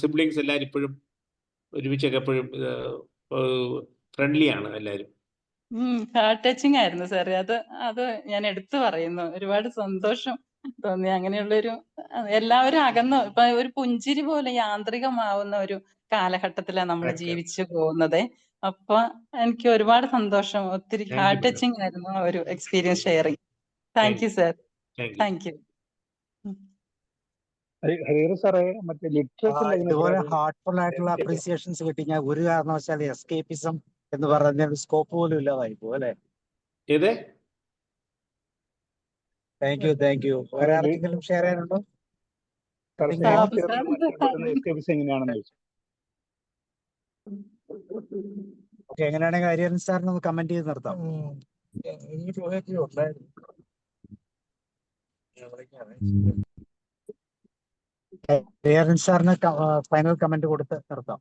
സിബ്ലിങ്സ് എല്ലാവരും ഇപ്പോഴും ഒരുമിച്ചൊക്കെ എപ്പോഴും ഫ്രണ്ട്ലി ആണ് എല്ലാവരും. ഹാർട്ട് ടച്ചിങ് ആയിരുന്നു സാറേ. അത് ഞാൻ എടുത്തു പറയുന്നു. ഒരുപാട് സന്തോഷം തോന്നി. അങ്ങനെയുള്ളൊരു എല്ലാവരും അകന്നു ഇപ്പൊ ഒരു പുഞ്ചിരി പോലെ യാന്ത്രികമാവുന്ന ഒരു കാലഘട്ടത്തിലാണ് നമ്മൾ ജീവിച്ചു പോകുന്നത്. അപ്പൊ എനിക്ക് ഒരുപാട് സന്തോഷം, ഒത്തിരി ഹാർട്ട് ടച്ചിങ് ആയിരുന്നു ആ ഒരു experience sharing. Thank you sir. Thank U. ഇതുപോലെ ഹാർട്ട്ഫുൾ ആയിട്ടുള്ള അപ്രീസിയേഷൻസ് കിട്ടി ഞാൻ ഒരു കാരണവശാലും എസ്കേപ്പിസം എന്ന് പറഞ്ഞ സ്കോപ്പ് പോലും ഇല്ലാതായി പോകും അല്ലെ? Thank you. വേറെ ആർക്കെങ്കിലും ഷെയർ ചെയ്യാനുണ്ടോ? ഓക്കെ, എങ്ങനെയാണെങ്കിൽ ഹരിഹരൻ സാറിന് ഒന്ന് കമന്റ് ചെയ്ത് നിർത്താം. ഹരിഹരൻ സാറിന് ഫൈനൽ കമന്റ് കൊടുത്ത് നിർത്താം.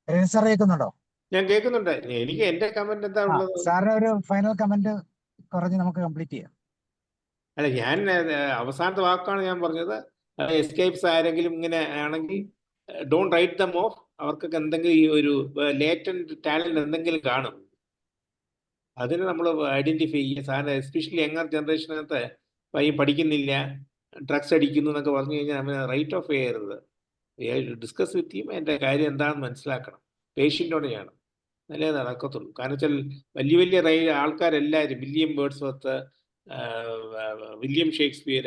ഹരിഹരൻ സാർ കേൾക്കുന്നുണ്ടോ? ഞാൻ കേൾക്കുന്നുണ്ട്. എനിക്ക് എന്റെ കമന്റ് എന്താ ഉള്ളത്? സാറിന് ഒരു ഫൈനൽ കമന്റ് പറഞ്ഞ് നമുക്ക് കംപ്ലീറ്റ് ചെയ്യാം. അല്ല, ഞാൻ അവസാനത്തെ വാക്കാണ് ഞാൻ പറഞ്ഞത്. എസ്കേപ്സ് ആരെങ്കിലും ഇങ്ങനെ ആണെങ്കിൽ ഡോണ്ട് റൈറ്റ് ദം ഓഫ്. അവർക്കൊക്കെ എന്തെങ്കിലും ഈ ഒരു ലേറ്റന്റ് ടാലന്റ് എന്തെങ്കിലും കാണും. അതിന് നമ്മൾ ഐഡന്റിഫൈ ചെയ്യുക. സാറിന് എസ്പെഷ്യലി യങ്ങർ ജനറേഷനകത്ത് പഠിക്കുന്നില്ല, ഡ്രഗ്സ് അടിക്കുന്നു എന്നൊക്കെ പറഞ്ഞു കഴിഞ്ഞാൽ അവന് റൈറ്റ് ഓഫ് ചെയ്യരുത്. ഡിസ്കസ് വിത്ത് ഹിം, എൻ്റെ കാര്യം എന്താണെന്ന് മനസ്സിലാക്കണം. പേഷ്യൻ്റോടെ ചെയ്യണം, നല്ലത് നടക്കത്തുള്ളൂ. കാരണം വെച്ചാൽ വലിയ ആൾക്കാരെല്ലാവരും വില്യം വേർഡ്സ്വർത്ത്, വില്യം ഷേക്സ്പിയർ,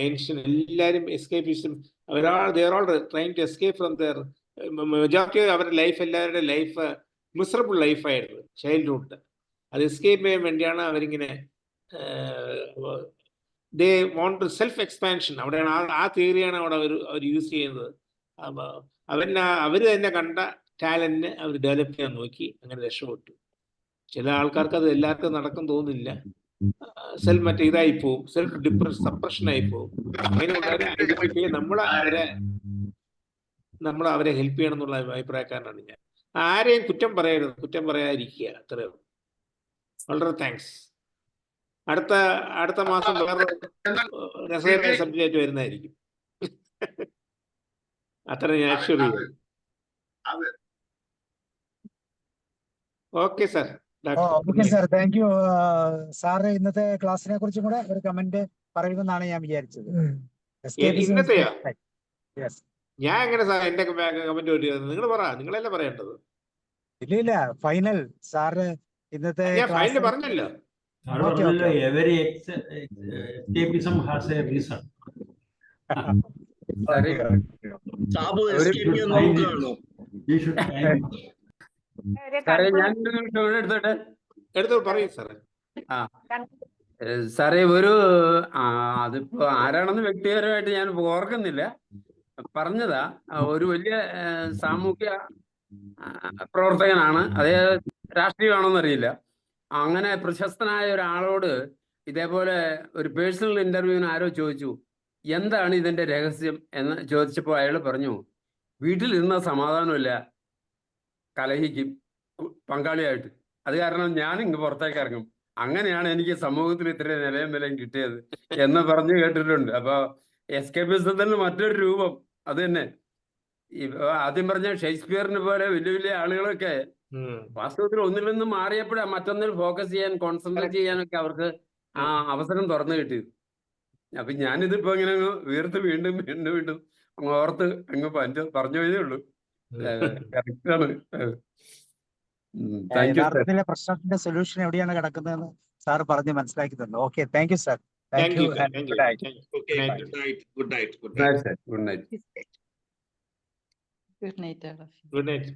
ഏൻഷ്യൻ, എല്ലാവരും escapism. they are all trying to escape from their majority അവരുടെ ലൈഫ്, എല്ലാവരുടെ ലൈഫ് മിസറബിൾ ലൈഫായിരുന്നു ചൈൽഡ്ഹുഡ്. അത് എസ്കേപ്പ് ചെയ്യാൻ വേണ്ടിയാണ് അവരിങ്ങനെ ദേ വോണ്ട് ടു സെൽഫ് എക്സ്പാൻഷൻ. അവിടെയാണ് ആ തിയറിയാണ് അവിടെ അവർ യൂസ് ചെയ്യുന്നത്. അവർ തന്നെ കണ്ട ടാലന്റിനെ അവർ ഡെവലപ്പ് ചെയ്യാൻ നോക്കി, അങ്ങനെ രക്ഷപ്പെട്ടു. ചില ആൾക്കാർക്ക് അത് എല്ലാവർക്കും നടക്കും തോന്നുന്നില്ല. മറ്റേ ഇതായി പോവും, സെൽഫ് സപ്രഷൻ ആയി പോവും. അങ്ങനെയുള്ളവരെ ഐഡന്റിഫൈ ചെയ്യാൻ നമ്മൾ അവരെ ഹെൽപ്പ് ചെയ്യണം എന്നുള്ള അഭിപ്രായക്കാരനാണ് ഞാൻ. ആരെയും കുറ്റം പറയരുത്, കുറ്റം പറയാതിരിക്കുക, അത്രയോ. വളരെ താങ്ക്സ്. അടുത്ത മാസം വേറെ രസകരമായ സബ്ജക്റ്റ് വരുന്നതായിരിക്കും. അത്ര ഞാൻ അഷ്യൂർ ചെയ്യും. Okay sir. Okay sir, thank U. Sir ഇന്നത്തെ ക്ലാസ്സിനെ കുറിച്ചും കൂടെ ഒരു കമന്റ് പറയുമെന്നാണ് ഞാൻ വിചാരിച്ചത്. ഇന്നത്തെയോ? ഞാൻ എങ്ങനെ എന്റെ കമന്റ് വരുന്നത്? നിങ്ങൾ പറ, നിങ്ങളല്ലേ പറയേണ്ടത്. ഇല്ല ഫൈനൽ സാറ് ഇന്നത്തെ ഞാൻ ഫൈനൽ ക്ലാസ് പറഞ്ഞല്ലോ. സാറ് പറഞ്ഞല്ലോ every escapism has A reason. Sabu ഒരു എസ്കേപ്പ് ചെയ്യാൻ നോക്കുകയാണോ? സാറേ ഞാൻ എടുത്തോട്ടെ. എടുത്തോ, പറയൂ സാറേ. സാറേ അതിപ്പോ ആരാണെന്ന് വ്യക്തിപരമായിട്ട് ഞാൻ ഓർക്കുന്നില്ല, പറഞ്ഞതാ. ഒരു വലിയ സാമൂഹ്യ പ്രവർത്തകനാണ്, അതേ രാഷ്ട്രീയമാണോന്ന് അറിയില്ല. അങ്ങനെ പ്രശസ്തനായ ഒരാളോട് ഇതേപോലെ ഒരു പേഴ്സണൽ ഇന്റർവ്യൂവിന് ആരോ ചോദിച്ചു, എന്താണ് ഇതിന്റെ രഹസ്യം എന്ന് ചോദിച്ചപ്പോൾ അയാൾ പറഞ്ഞു, വീട്ടിലിരുന്ന സമാധാനമില്ല, കലഹിക്കും പങ്കാളിയായിട്ട്, അത് കാരണം ഞാൻ ഇങ്ങ് പുറത്തേക്ക് ഇറങ്ങും, അങ്ങനെയാണ് എനിക്ക് സമൂഹത്തിൽ ഇത്ര നിലയും കിട്ടിയത് എന്ന് പറഞ്ഞു കേട്ടിട്ടുണ്ട്. അപ്പൊ എസ്കേപ്പിസത്തിന്റെ മറ്റൊരു രൂപം അത് തന്നെ. ആദ്യം പറഞ്ഞ ഷേക്സ്പിയറിനെ പോലെ വലിയ വലിയ ആളുകളൊക്കെ വാസ്തവത്തിൽ ഒന്നിൽ നിന്നും മാറിയപ്പോഴാണ് മറ്റൊന്നിൽ ഫോക്കസ് ചെയ്യാൻ, കോൺസെൻട്രേറ്റ് ചെയ്യാനൊക്കെ അവർക്ക് ആ അവസരം തുറന്നു കിട്ടിയത്. അപ്പൊ ഞാനിതിപ്പോ ഇങ്ങനെ വീർത്ത് വീണ്ടും വീണ്ടും വീണ്ടും ഓർത്ത് അങ്ങ് പറഞ്ഞു പോയതേ ഉള്ളൂ. കറക്റ്റാണ്. യഥാർത്ഥത്തിലെ പ്രശ്നത്തിന്റെ സൊല്യൂഷൻ എവിടെയാണ് കിടക്കുന്നതെന്ന് സാർ പറഞ്ഞ് മനസ്സിലാക്കി തന്നു. Okay, thank you sir. Thank U. Good night. Good night. Good night. Good night, all of you. Good night.